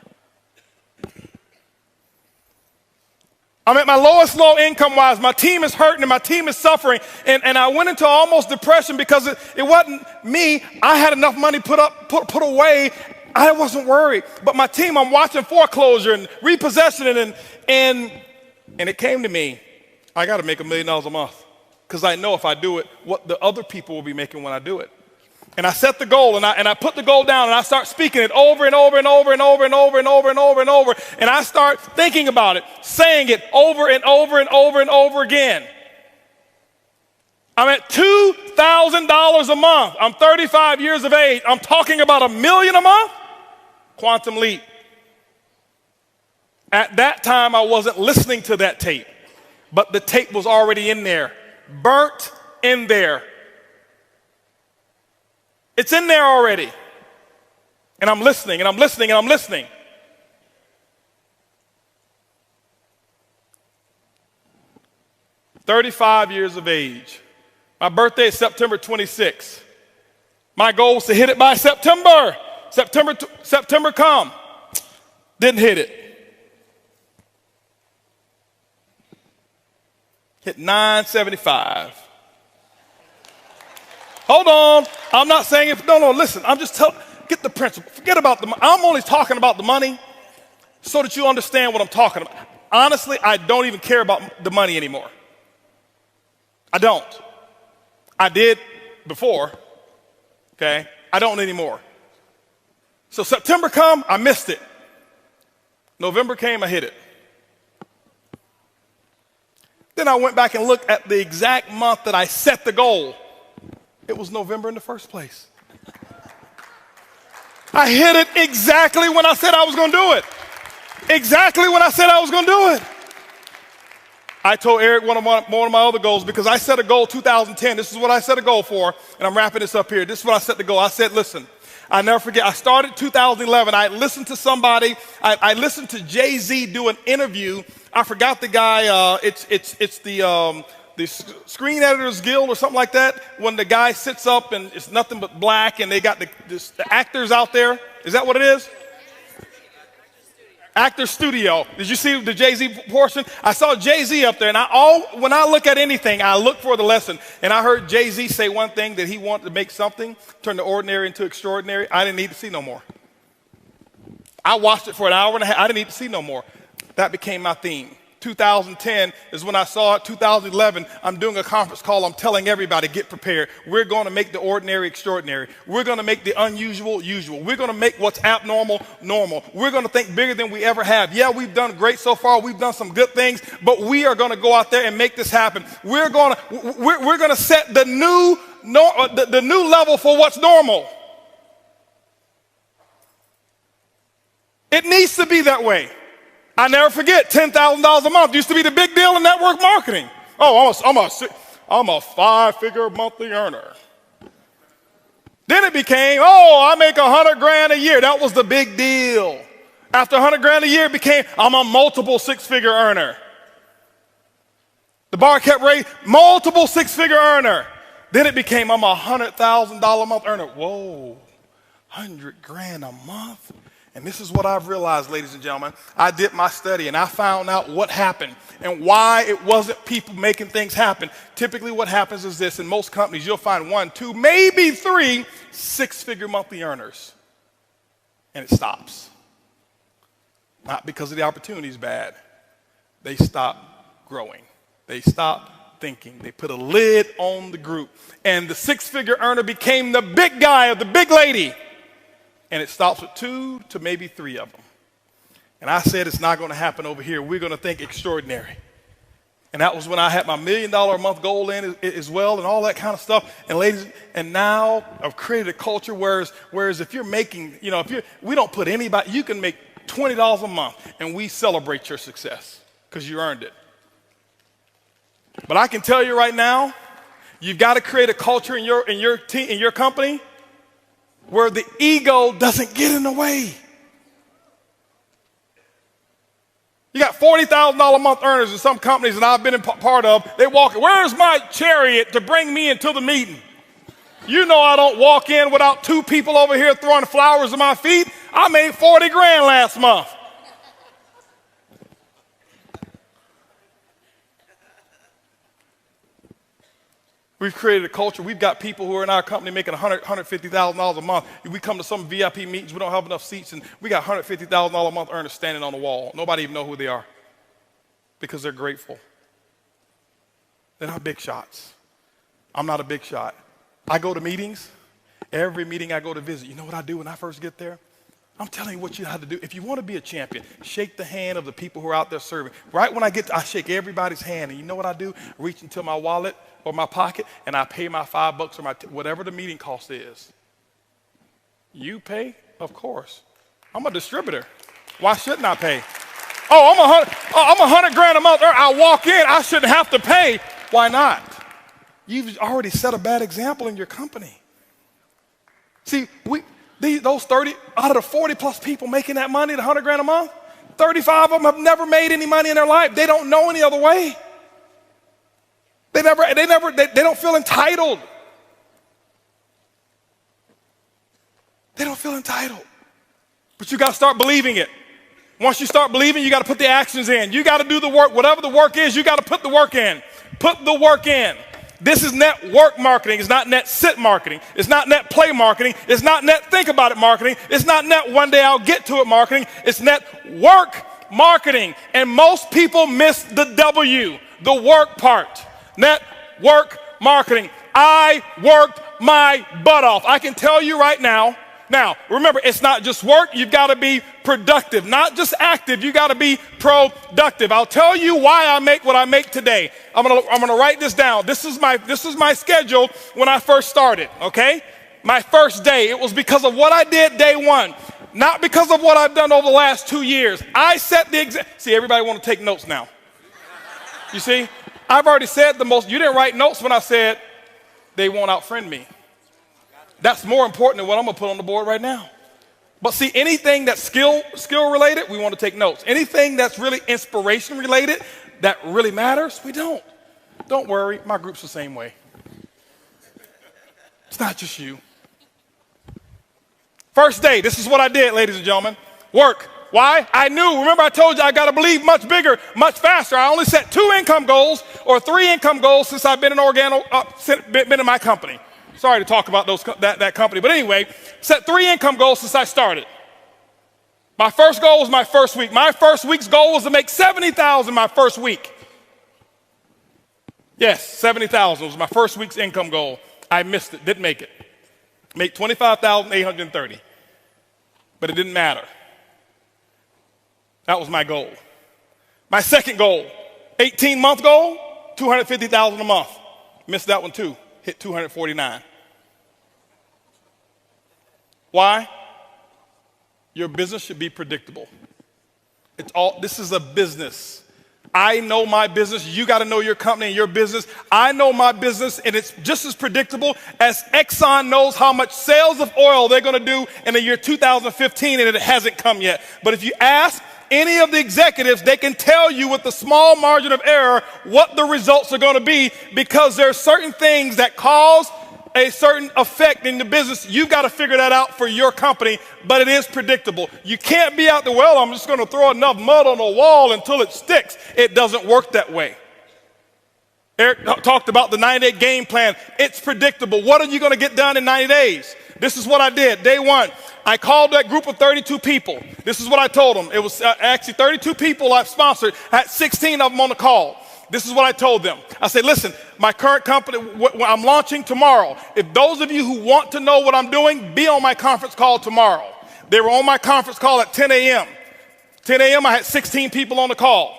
[SPEAKER 1] I'm at my lowest low income-wise. My team is hurting and my team is suffering. And I went into almost depression because it wasn't me. I had enough money put away. I wasn't worried. But my team, I'm watching foreclosure and repossession and it came to me. I got to make $1 million a month because I know if I do it, what the other people will be making when I do it. And I set the goal, and I put the goal down, and I start speaking it over and over and over and over and over and over and over and over. And I start thinking about it, saying it over and over and over and over again. I'm at $2,000 a month. I'm 35 years of age. I'm talking about $1 million a month? Quantum leap. At that time, I wasn't listening to that tape, but the tape was already in there, burnt in there. It's in there already. And I'm listening, and I'm listening, and I'm listening. "35 years of age. My birthday is September 26th. My goal was to hit it by September. September come. Didn't hit it. Hit 975. Hold on. I'm not saying if, no, listen. I'm just telling, get the principle. Forget about the money. I'm only talking about the money so that you understand what I'm talking about. Honestly, I don't even care about the money anymore. I don't. I did before, okay? I don't anymore. So September come, I missed it. November came, I hit it. Then I went back and looked at the exact month that I set the goal. It was November in the first place. I hit it exactly when I said I was going to do it. Exactly when I said I was going to do it. I told Eric one of my other goals, because I set a goal 2010. This is what I set a goal for, and I'm wrapping this up here. This is what I set the goal. I said, listen, I never forget. I started 2011. I listened to somebody. I listened to Jay-Z do an interview. I forgot the guy. It's the Screen Editors Guild or something like that. When the guy sits up and it's nothing but black, and they got the actors out there. Is that what it is? Actor Studio. Did you see the Jay-Z portion? I saw Jay-Z up there, and when I look at anything, I look for the lesson. And I heard Jay-Z say one thing, that he wanted to make something, turn the ordinary into extraordinary. I didn't need to see no more. I watched it for an hour and a half. I didn't need to see no more. That became my theme. 2010 is when I saw it. 2011, I'm doing a conference call. I'm telling everybody, get prepared. We're going to make the ordinary extraordinary. We're going to make the unusual usual. We're going to make what's abnormal normal. We're going to think bigger than we ever have. Yeah, we've done great so far. We've done some good things, but we are going to go out there and make this happen. We're going to set the new level for what's normal. It needs to be that way. I never forget, $10,000 a month used to be the big deal in network marketing. Oh, I'm a 5-figure monthly earner. Then it became, I make $100,000 a year. That was the big deal. After $100,000 a year, it became, I'm a multiple 6-figure earner. The bar kept raising, multiple 6-figure earner. Then it became, I'm a $100,000 a month earner. Whoa, $100,000 a month? And this is what I've realized, ladies and gentlemen. I did my study, and I found out what happened and why it wasn't people making things happen. Typically what happens is this. In most companies, you'll find 1, 2, maybe 3 6-figure monthly earners. And it stops. Not because of the opportunity is bad. They stop growing. They stop thinking. They put a lid on the group. And the 6-figure earner became the big guy or the big lady. And it stops with 2 to maybe 3 of them. And I said, it's not going to happen over here. We're going to think extraordinary. And that was when I had my $1 million a month goal in as well, and all that kind of stuff. And ladies, and now I've created a culture whereas if you're making, we don't put anybody, you can make $20 a month, and we celebrate your success because you earned it. But I can tell you right now, you've got to create a culture in your team, in your company, where the ego doesn't get in the way. You got $40,000 a month earners in some companies that I've been part of. They walk, where's my chariot to bring me into the meeting? You know I don't walk in without 2 people over here throwing flowers at my feet. I made $40,000 last month. We've created a culture. We've got people who are in our company making $150,000 a month. We come to some VIP meetings. We don't have enough seats, and we got $150,000 a month earners standing on the wall. Nobody even know who they are because they're grateful. They're not big shots. I'm not a big shot. I go to meetings. Every meeting I go to visit, you know what I do when I first get there? I'm telling you what you have to do. If you want to be a champion, shake the hand of the people who are out there serving. Right when I shake everybody's hand. And you know what I do? Reach into my wallet or my pocket, and I pay my $5 or whatever the meeting cost is. You pay? Of course. I'm a distributor. Why shouldn't I pay? I'm $100,000 a month. I walk in. I shouldn't have to pay. Why not? You've already set a bad example in your company. See, those 30 out of the 40 plus people making that money, the $100,000 a month, 35 of them have never made any money in their life. They don't know any other way. They don't feel entitled. They don't feel entitled. But you got to start believing it. Once you start believing, you got to put the actions in. You got to do the work. Whatever the work is, you got to put the work in. Put the work in. This is network marketing. It's not net sit marketing. It's not net play marketing. It's not net think about it marketing. It's not net one day I'll get to it marketing. It's net work marketing. And most people miss the W, the work part. Network marketing. I worked my butt off. I can tell you right now. Now, remember, it's not just work. You've got to be productive, not just active. You got to be productive. I'll tell you why I make what I make today. I'm gonna write this down. This is my schedule when I first started. Okay, my first day. It was because of what I did day one, not because of what I've done over the last 2 years. I set the example. See, everybody want to take notes now. You see, I've already said the most. You didn't write notes when I said they won't outfriend me. That's more important than what I'm going to put on the board right now. But see, anything that's skill related, we want to take notes. Anything that's really inspiration related, that really matters, we don't. Don't worry, my group's the same way. It's not just you. First day, this is what I did, ladies and gentlemen. Work. Why? I knew. Remember I told you I got to believe much bigger, much faster. I only set 2 income goals or 3 income goals since I've been been in my company. Sorry to talk about that company. But anyway, set 3 income goals since I started. My first goal was my first week. My first week's goal was to make $70,000 my first week. Yes, $70,000 was my first week's income goal. I missed it, didn't make it. Make $25,830. But it didn't matter. That was my goal. My second goal, 18-month goal, $250,000 a month. Missed that one too. Hit 249. Why? Your business should be predictable. This is a business. I know my business. You got to know your company and your business. I know my business, and it's just as predictable as Exxon knows how much sales of oil they're going to do in the year 2015, and it hasn't come yet. But if you ask any of the executives, they can tell you with a small margin of error what the results are going to be, because there are certain things that cause a certain effect in the business. You've got to figure that out for your company, but it is predictable. You can't be out there, well, I'm just going to throw enough mud on the wall until it sticks. It doesn't work that way. Eric talked about the 90-day game plan. It's predictable. What are you going to get done in 90 days? This is what I did. Day one, I called that group of 32 people. This is what I told them. It was actually 32 people I've sponsored. I had 16 of them on the call. This is what I told them. I said, listen, my current company, I'm launching tomorrow. If those of you who want to know what I'm doing, be on my conference call tomorrow. They were on my conference call at 10 a.m. 10 a.m., I had 16 people on the call.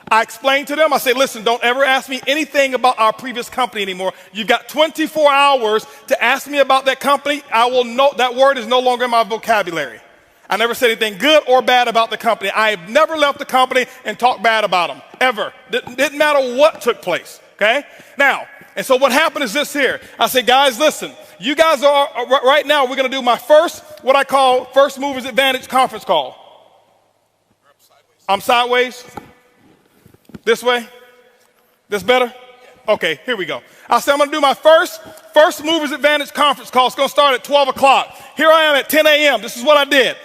[SPEAKER 1] I explained to them, I said, listen, don't ever ask me anything about our previous company anymore. You've got 24 hours to ask me about that company. I will know that word is no longer in my vocabulary. I never said anything good or bad about the company. I have never left the company and talked bad about them, ever. Didn't matter what took place, okay? Now, and so what happened is this here. I said, guys, listen, you guys are, right now, we're going to do my first, what I call First Movers Advantage conference call. I'm sideways. This way? This better? Okay, here we go. I said I'm going to do my first Movers Advantage conference call. It's going to start at 12 o'clock. Here I am at 10 a.m. This is what I did.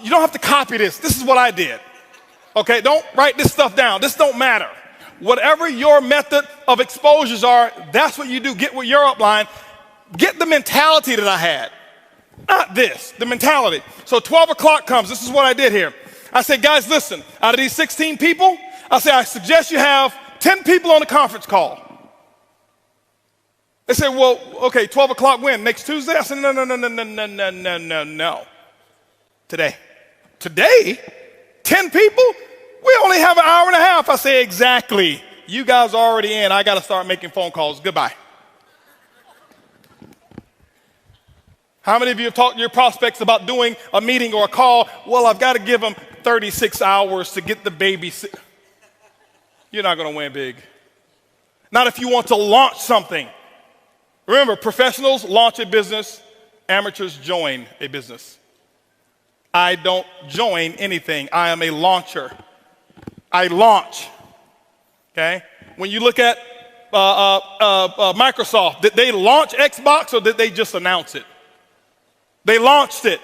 [SPEAKER 1] You don't have to copy this. This is what I did. Okay, don't write this stuff down. This don't matter. Whatever your method of exposures are, that's what you do. Get with your upline. Get the mentality that I had. Not this, the mentality. So 12 o'clock comes. This is what I did here. I said, guys, listen, out of these 16 people, I said, I suggest you have 10 people on the conference call. They said, well, okay, 12 o'clock when? Next Tuesday? I said, no. Today. Today? 10 people? We only have an hour and a half. I say, exactly. You guys are already in. I got to start making phone calls. Goodbye. How many of you have talked to your prospects about doing a meeting or a call? Well, I've got to give them 36 hours to get the baby. You're not going to win big. Not if you want to launch something. Remember, professionals launch a business. Amateurs join a business. I don't join anything. I am a launcher. I launch. Okay? When you look at Microsoft, did they launch Xbox or did they just announce it? They launched it.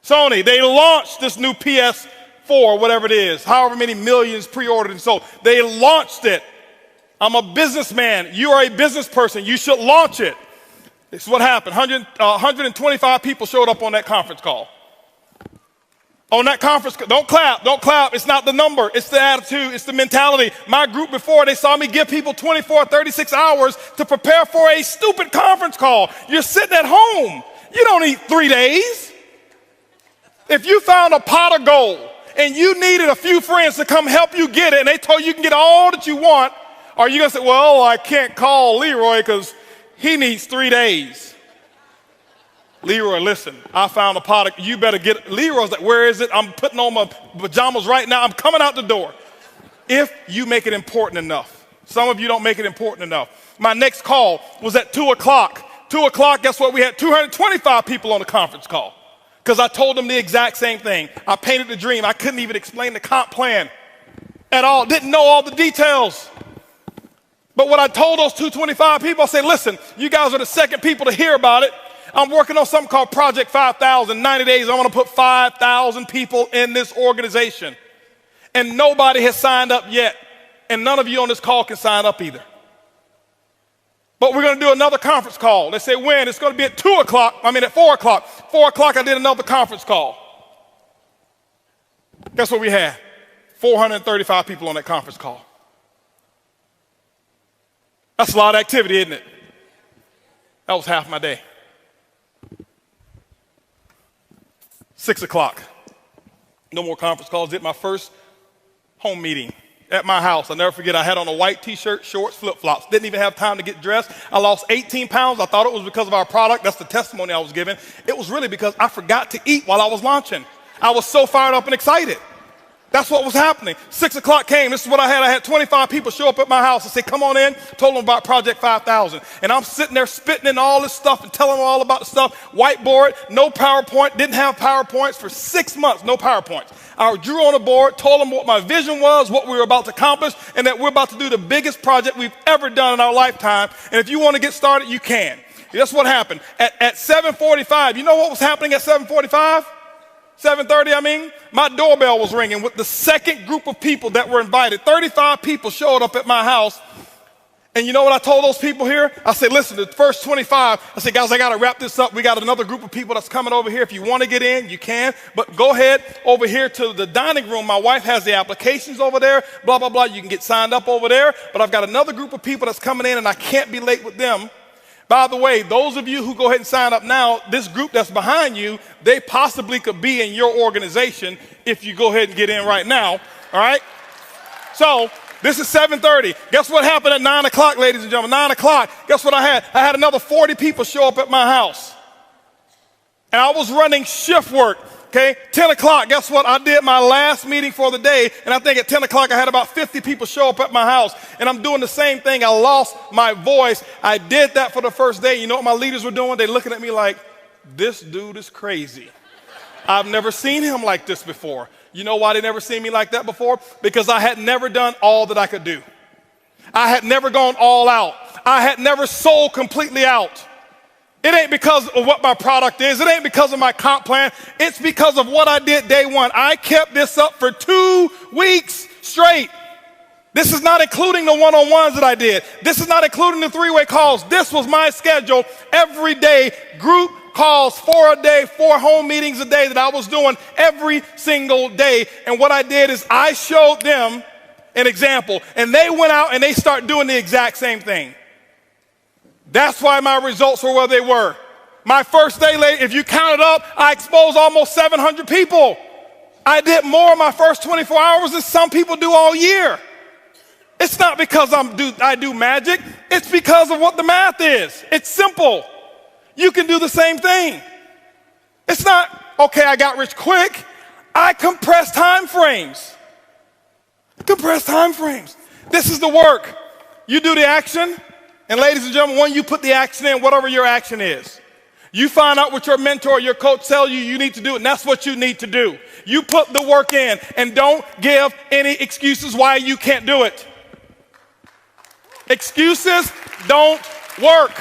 [SPEAKER 1] Sony, they launched this new PS4, whatever it is, however many millions pre-ordered and sold. They launched it. I'm a businessman. You are a business person. You should launch it. This is what happened. 125 people showed up on that conference call. On that conference call, don't clap. It's not the number. It's the attitude. It's the mentality. My group before, they saw me give people 24, 36 hours to prepare for a stupid conference call. You're sitting at home. You don't need 3 days. If you found a pot of gold and you needed a few friends to come help you get it and they told you can get all that you want, are you going to say, well, I can't call Leroy because he needs 3 days? Leroy, listen, I found a pot of, you better get it. Leroy's like, where is it? I'm putting on my pajamas right now. I'm coming out the door. If you make it important enough. Some of you don't make it important enough. My next call was at 2 o'clock. 2 o'clock, guess what? We had 225 people on the conference call because I told them the exact same thing. I painted the dream. I couldn't even explain the comp plan at all. Didn't know all the details. But what I told those 225 people, I said, listen, you guys are the second people to hear about it. I'm working on something called Project 5,000. 90 days, I want to put 5,000 people in this organization. And nobody has signed up yet. And none of you on this call can sign up either. But we're going to do another conference call. They say when? It's going to be at 4 o'clock. 4 o'clock, I did another conference call. Guess what we had? 435 people on that conference call. That's a lot of activity, isn't it? That was half my day. 6 o'clock. No more conference calls. Did my first home meeting at my house. I'll never forget, I had on a white t-shirt, shorts, flip-flops. Didn't even have time to get dressed. I lost 18 pounds. I thought it was because of our product. That's the testimony I was giving. It was really because I forgot to eat while I was launching. I was so fired up and excited. That's what was happening. 6 o'clock came. This is what I had. I had 25 people show up at my house and say, come on in. Told them about Project 5,000. And I'm sitting there spitting in all this stuff and telling them all about the stuff. Whiteboard, no PowerPoint. Didn't have PowerPoints for 6 months. No PowerPoints. I drew on a board, told them what my vision was, what we were about to accomplish, and that we're about to do the biggest project we've ever done in our lifetime. And if you want to get started, you can. That's what happened. At 7:45, you know what was happening at 7:45? 7:30, my doorbell was ringing with the second group of people that were invited. 35 people showed up at my house. And you know what I told those people here? I said, listen, the first 25, I said, guys, I got to wrap this up. We got another group of people that's coming over here. If you want to get in, you can. But go ahead over here to the dining room. My wife has the applications over there, blah, blah, blah. You can get signed up over there. But I've got another group of people that's coming in, and I can't be late with them. By the way, those of you who go ahead and sign up now, this group that's behind you, they possibly could be in your organization if you go ahead and get in right now, all right? So this is 7:30. Guess what happened at 9 o'clock, ladies and gentlemen? 9 o'clock, guess what I had? I had another 40 people show up at my house. And I was running shift work. Okay, 10 o'clock, guess what? I did my last meeting for the day, and I think at 10 o'clock I had about 50 people show up at my house, and I'm doing the same thing. I lost my voice. I did that for the first day. You know what my leaders were doing? They're looking at me like, this dude is crazy. I've never seen him like this before. You know why they never seen me like that before? Because I had never done all that I could do. I had never gone all out. I had never sold completely out. It ain't because of what my product is. It ain't because of my comp plan. It's because of what I did day one. I kept this up for 2 weeks straight. This is not including the one-on-ones that I did. This is not including the three-way calls. This was my schedule every day, group calls, 4 a day, 4 home meetings a day that I was doing every single day. And what I did is I showed them an example, and they went out and they started doing the exact same thing. That's why my results were where they were. My first day late, if you count it up, I exposed almost 700 people. I did more in my first 24 hours than some people do all year. It's not because I do magic. It's because of what the math is. It's simple. You can do the same thing. It's not, okay, I got rich quick. I compress time frames. Compress time frames. This is the work. You do the action, and ladies and gentlemen, when you put the action in, whatever your action is, you find out what your mentor or your coach tells you need to do, and that's what you need to do. You put the work in, and don't give any excuses why you can't do it. Excuses don't work.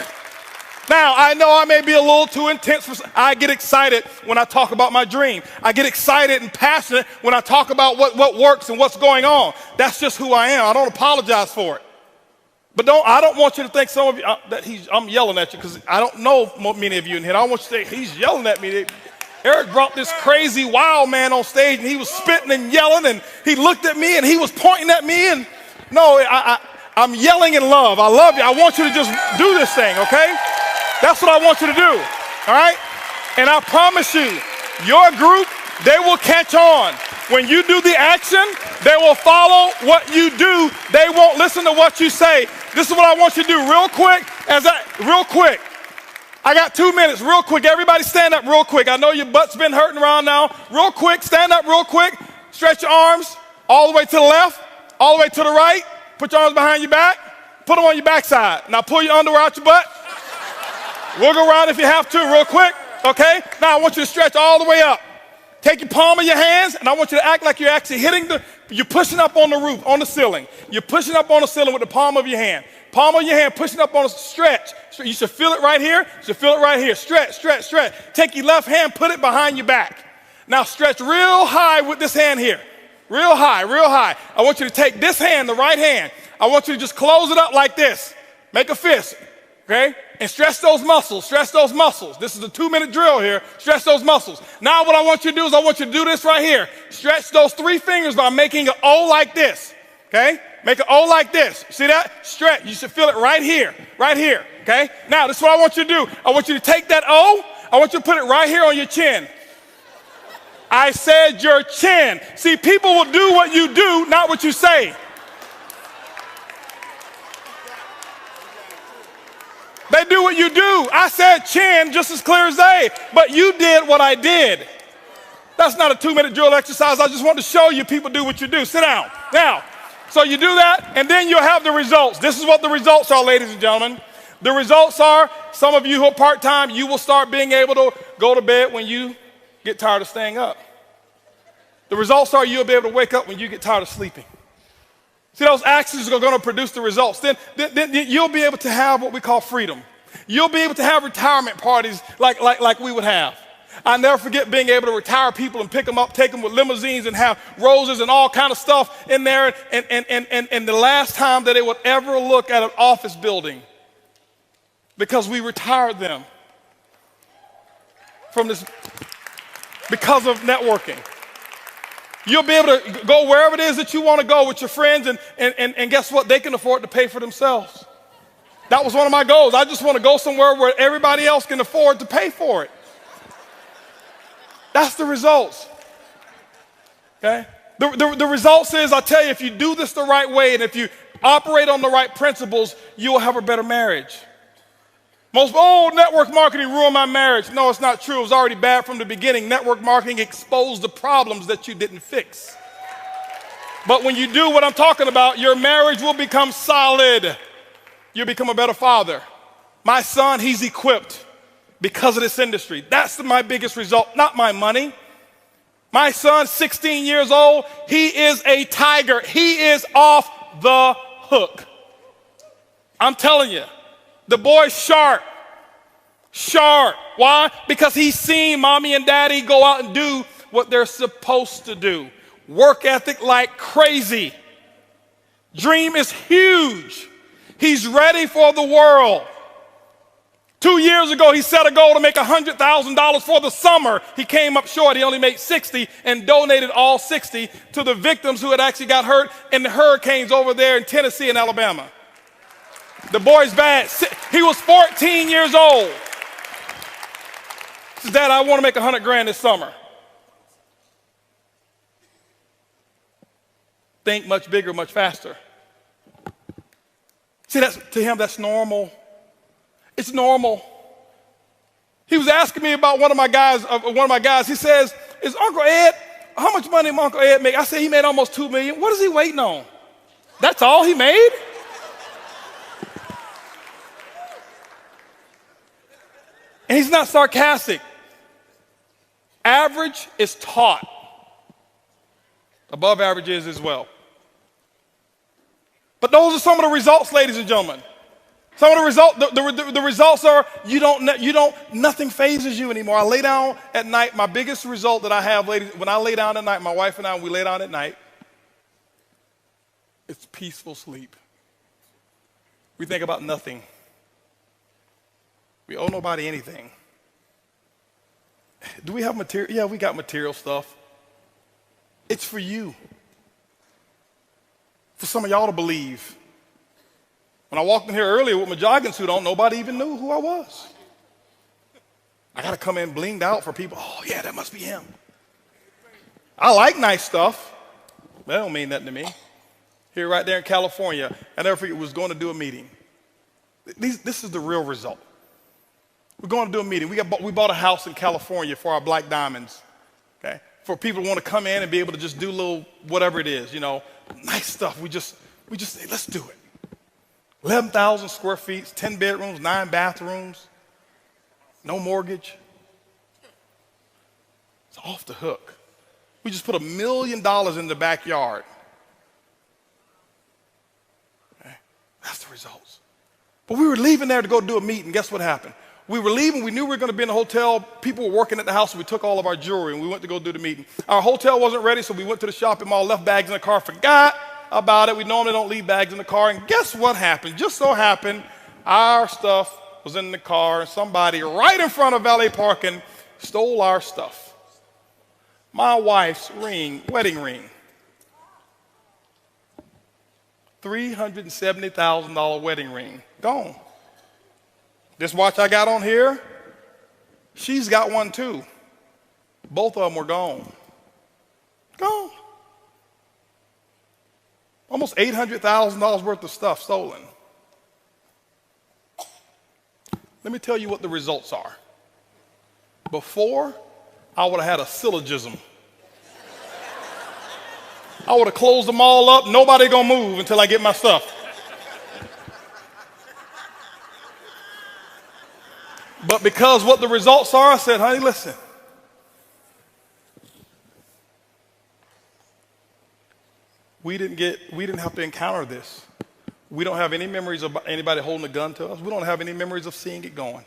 [SPEAKER 1] Now, I know I may be a little too intense. I get excited when I talk about my dream. I get excited and passionate when I talk about what works and what's going on. That's just who I am. I don't apologize for it. But I don't want you to think some of you, I'm yelling at you because I don't know many of you in here. I don't want you to think he's yelling at me. Eric brought this crazy wild man on stage and he was spitting and yelling and he looked at me and he was pointing at me and no, I'm yelling in love. I love you. I want you to just do this thing, okay? That's what I want you to do, all right? And I promise you, your group, they will catch on. When you do the action, they will follow what you do. They won't listen to what you say. This is what I want you to do real quick. Real quick. I got 2 minutes, real quick. Everybody stand up real quick. I know your butt's been hurting around now. Real quick, stand up real quick. Stretch your arms all the way to the left, all the way to the right. Put your arms behind your back. Put them on your backside. Now pull your underwear out your butt. Wiggle around if you have to real quick, okay? Now I want you to stretch all the way up. Take your palm of your hands, and I want you to act like you're actually you're pushing up on the roof, on the ceiling. You're pushing up on the ceiling with the palm of your hand. Palm of your hand, pushing up on a stretch. You should feel it right here. You should feel it right here. Stretch, stretch, stretch. Take your left hand, put it behind your back. Now stretch real high with this hand here. Real high, real high. I want you to take this hand, the right hand. I want you to just close it up like this. Make a fist, okay? And stretch those muscles, stretch those muscles. This is a 2-minute drill here. Stretch those muscles. Now what I want you to do is I want you to do this right here. Stretch those 3 fingers by making an O like this, okay? Make an O like this. See that? Stretch. You should feel it right here, okay? Now this is what I want you to do. I want you to take that O. I want you to put it right here on your chin. I said your chin. See, people will do what you do, not what you say. They do what you do. I said chin just as clear as day, but you did what I did. That's not a 2-minute drill exercise. I just want to show you people do what you do. Sit down. Now, so you do that, and then you'll have the results. This is what the results are, ladies and gentlemen. The results are, some of you who are part-time, you will start being able to go to bed when you get tired of staying up. The results are you'll be able to wake up when you get tired of sleeping. See, those actions are going to produce the results. Then you'll be able to have what we call freedom. You'll be able to have retirement parties like we would have. I never forget being able to retire people and pick them up, take them with limousines and have roses and all kind of stuff in there. And the last time that they would ever look at an office building because we retired them from this because of networking. You'll be able to go wherever it is that you want to go with your friends, and guess what? They can afford to pay for themselves. That was one of my goals. I just want to go somewhere where everybody else can afford to pay for it. That's the results. Okay? The results is, I tell you, if you do this the right way and if you operate on the right principles, you will have a better marriage. Network marketing ruined my marriage. No, it's not true. It was already bad from the beginning. Network marketing exposed the problems that you didn't fix. But when you do what I'm talking about, your marriage will become solid. You'll become a better father. My son, he's equipped because of this industry. That's my biggest result, not my money. My son, 16 years old, he is a tiger. He is off the hook. I'm telling you. The boy's sharp. Sharp. Why? Because he's seen mommy and daddy go out and do what they're supposed to do. Work ethic like crazy. Dream is huge. He's ready for the world. 2 years ago, he set a goal to make $100,000 for the summer. He came up short. He only made 60 and donated all 60 to the victims who had actually got hurt in the hurricanes over there in Tennessee and Alabama. The boy's bad. He was 14 years old. says, Dad, I want to make 100 grand this summer. Think much bigger, much faster. See, to him, that's normal. It's normal. He was asking me about one of my guys. He says, is Uncle Ed, how much money did Uncle Ed make? I said, he made almost $2 million. What is he waiting on? That's all he made? And he's not sarcastic. Average is taught. Above average is as well. But those are some of the results, ladies and gentlemen. Some of the results are nothing phases you anymore. I lay down at night. My biggest result that I have, ladies, when I lay down at night, my wife and I, when we lay down at night, it's peaceful sleep. We think about nothing. We owe nobody anything. Do we have material? Yeah, we got material stuff. It's for you. For some of y'all to believe. When I walked in here earlier with my jogging suit on, nobody even knew who I was. I got to come in blinged out for people. Oh, yeah, that must be him. I like nice stuff. That don't mean nothing to me. Here, right there in California, I never forget, was going to do a meeting. This is the real result. We're going to do a meeting. We bought a house in California for our Black Diamonds, okay? For people who want to come in and be able to just do a little whatever it is, nice stuff. We just say, let's do it. 11,000 square feet, 10 bedrooms, 9 bathrooms, no mortgage. It's off the hook. We just put $1 million in the backyard. Okay? That's the results. But we were leaving there to go do a meeting. Guess what happened? We were leaving. We knew we were going to be in the hotel. People were working at the house, so we took all of our jewelry, and we went to go do the meeting. Our hotel wasn't ready, so we went to the shopping mall, left bags in the car, forgot about it. We normally don't leave bags in the car, and guess what happened? Just so happened, our stuff was in the car, and somebody right in front of valet parking stole our stuff. My wife's ring, wedding ring. $370,000 wedding ring, gone. This watch I got on here, she's got one too. Both of them were gone. Gone. Almost $800,000 worth of stuff stolen. Let me tell you what the results are. Before, I would have had a syllogism. I would have closed them all up. Nobody gonna move until I get my stuff. But because what the results are, I said, honey, listen. We didn't have to encounter this. We don't have any memories of anybody holding a gun to us. We don't have any memories of seeing it going.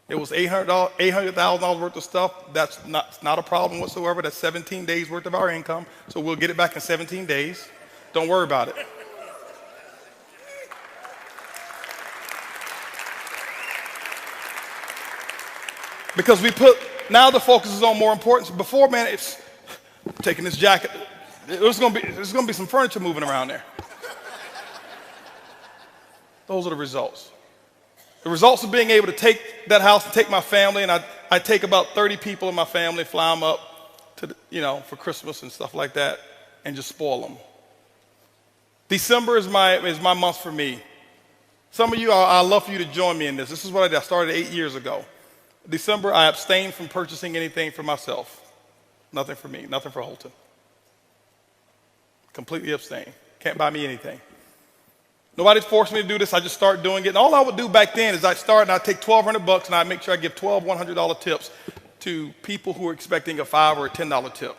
[SPEAKER 1] It was $800,000 worth of stuff. That's not a problem whatsoever. That's 17 days worth of our income. So we'll get it back in 17 days. Don't worry about it. Because now the focus is on more importance. Before, man, it's taking this jacket. There's gonna be some furniture moving around there. Those are the results. The results of being able to take that house and take my family, and I take about 30 people in my family, fly them up to for Christmas and stuff like that, and just spoil them. December is my month for me. Some of you, I'd love for you to join me in this. This is what I did. I started 8 years ago. December, I abstained from purchasing anything for myself. Nothing for me, nothing for Holton. Completely abstain. Can't buy me anything. Nobody's forced me to do this. I just started doing it. And all I would do back then is I'd take $1,200 and I'd make sure I give 12 $100 tips to people who are expecting a $5 or a $10 tip.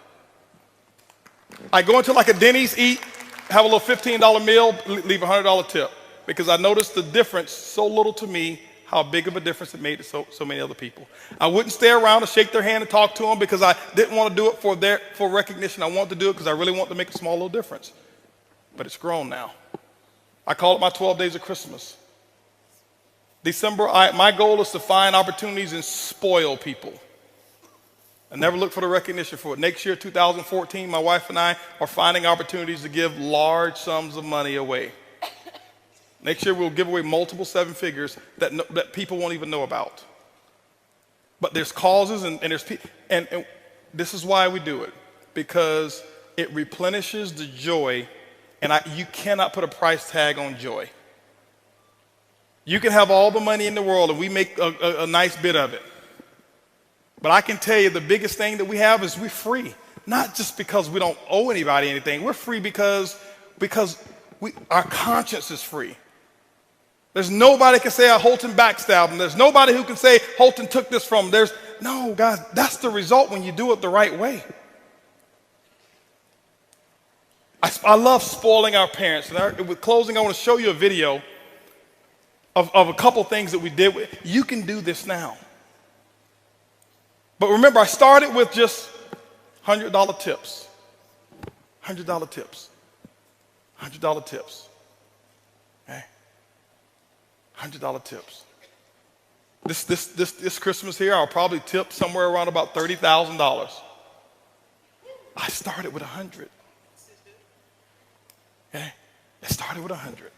[SPEAKER 1] I go into like a Denny's, eat, have a little $15 meal, leave a $100 tip. Because I noticed the difference so little to me, how big of a difference it made to so many other people. I wouldn't stay around and shake their hand and talk to them because I didn't want to do it for recognition. I wanted to do it because I really wanted to make a small little difference. But it's grown now. I call it my 12 days of Christmas. December, my goal is to find opportunities and spoil people. I never look for the recognition for it. Next year, 2014, my wife and I are finding opportunities to give large sums of money away. Next year, we'll give away multiple 7 figures that people won't even know about. But there's causes and there's people. And this is why we do it. Because it replenishes the joy. And you cannot put a price tag on joy. You can have all the money in the world and we make a nice bit of it. But I can tell you the biggest thing that we have is we're free. Not just because we don't owe anybody anything. We're free because our conscience is free. There's nobody can say Holton backstabbed him. There's nobody who can say Holton took this from him. No, guys, that's the result when you do it the right way. I love spoiling our parents. And with closing, I want to show you a video of a couple things that we did. You can do this now. But remember, I started with just $100 tips. $100 tips. $100 tips. Okay? $100 tips. This Christmas here, I'll probably tip somewhere around about $30,000. I started with 100. Okay? I started with 100.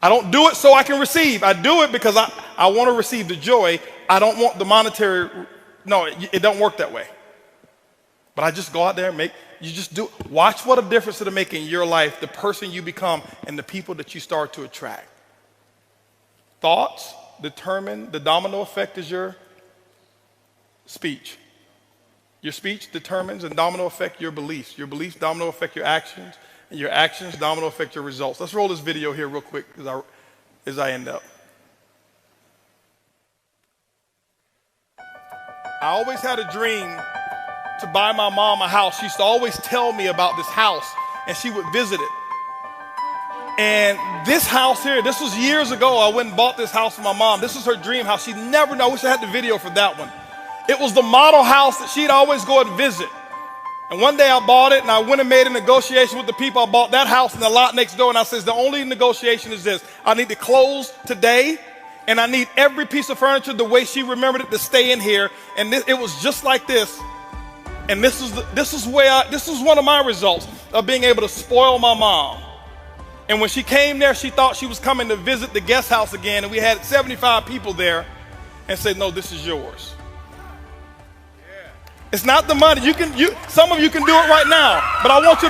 [SPEAKER 1] I don't do it so I can receive. I do it because I want to receive the joy. I don't want the monetary. No, it don't work that way. But I just go out there and watch what a difference it'll make in your life, the person you become, and the people that you start to attract. Thoughts determine, the domino effect is your speech. Your speech determines and domino affect your beliefs. Your beliefs domino affect your actions, and your actions domino affect your results. Let's roll this video here real quick as I end up. I always had a dream to buy my mom a house. She used to always tell me about this house, and she would visit it. And this house here, this was years ago. I went and bought this house for my mom. This was her dream house. She'd never know. I wish I had the video for that one. It was the model house that she'd always go and visit. And one day I bought it, and I went and made a negotiation with the people. I bought that house in the lot next door, and I says, the only negotiation is this. I need to close today, and I need every piece of furniture the way she remembered it to stay in here. And it was just like this. And this is one of my results of being able to spoil my mom. And when she came there, she thought she was coming to visit the guest house again, and we had 75 people there, and said, no, this is yours. It's not the money. Some of you can do it right now, but I want you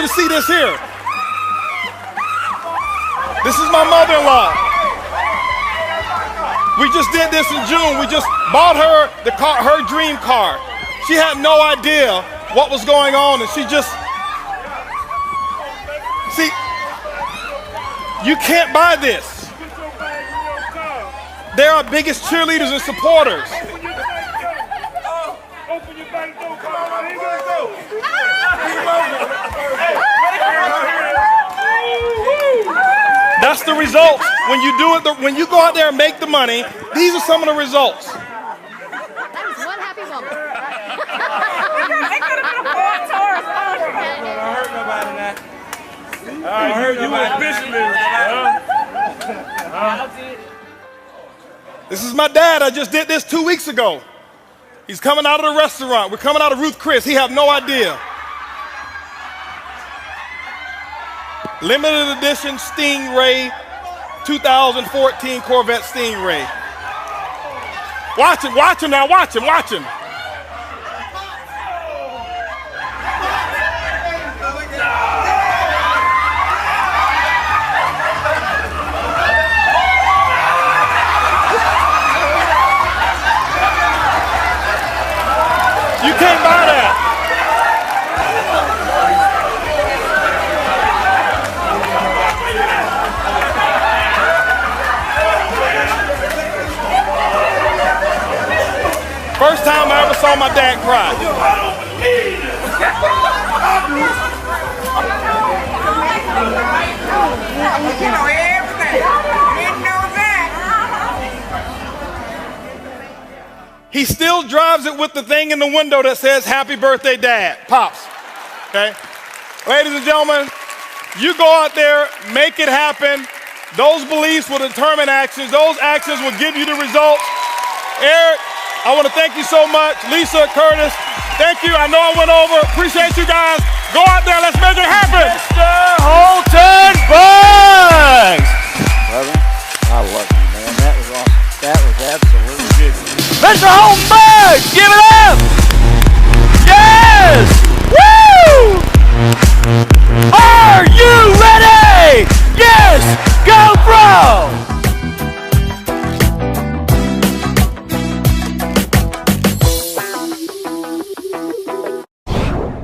[SPEAKER 1] to see this here. This is my mother-in-law. We just did this in June. We just bought her her dream car. She had no idea what was going on, and see, you can't buy this. They're our biggest cheerleaders and supporters.
[SPEAKER 2] Open your back door, come on, here you go.
[SPEAKER 1] That's the results. When you do it, when you go out there and make the money, these are some of the results.
[SPEAKER 3] That is one happy woman.
[SPEAKER 2] I heard you was bishop.
[SPEAKER 1] This is my dad. I just did this 2 weeks ago. He's coming out of the restaurant. We're coming out of Ruth Chris. He have no idea. Limited edition Stingray, 2014 Corvette Stingray. Watch him now, watch him. You can't buy that. First time I ever saw my dad cry.
[SPEAKER 4] You know everything. Didn't know that.
[SPEAKER 1] He still drives it with the thing in the window that says, "Happy birthday, Dad." Pops. Okay? Ladies and gentlemen, you go out there, make it happen. Those beliefs will determine actions. Those actions will give you the results. Eric, I want to thank you so much. Lisa, Curtis, thank you. I know I went over. Appreciate you guys. Go out there. Let's make it happen.
[SPEAKER 5] Mr. Holton BUGGS. Brother, I love you, man. That was awesome. That was absolutely good. Mr. Holton Buggs. Give it up.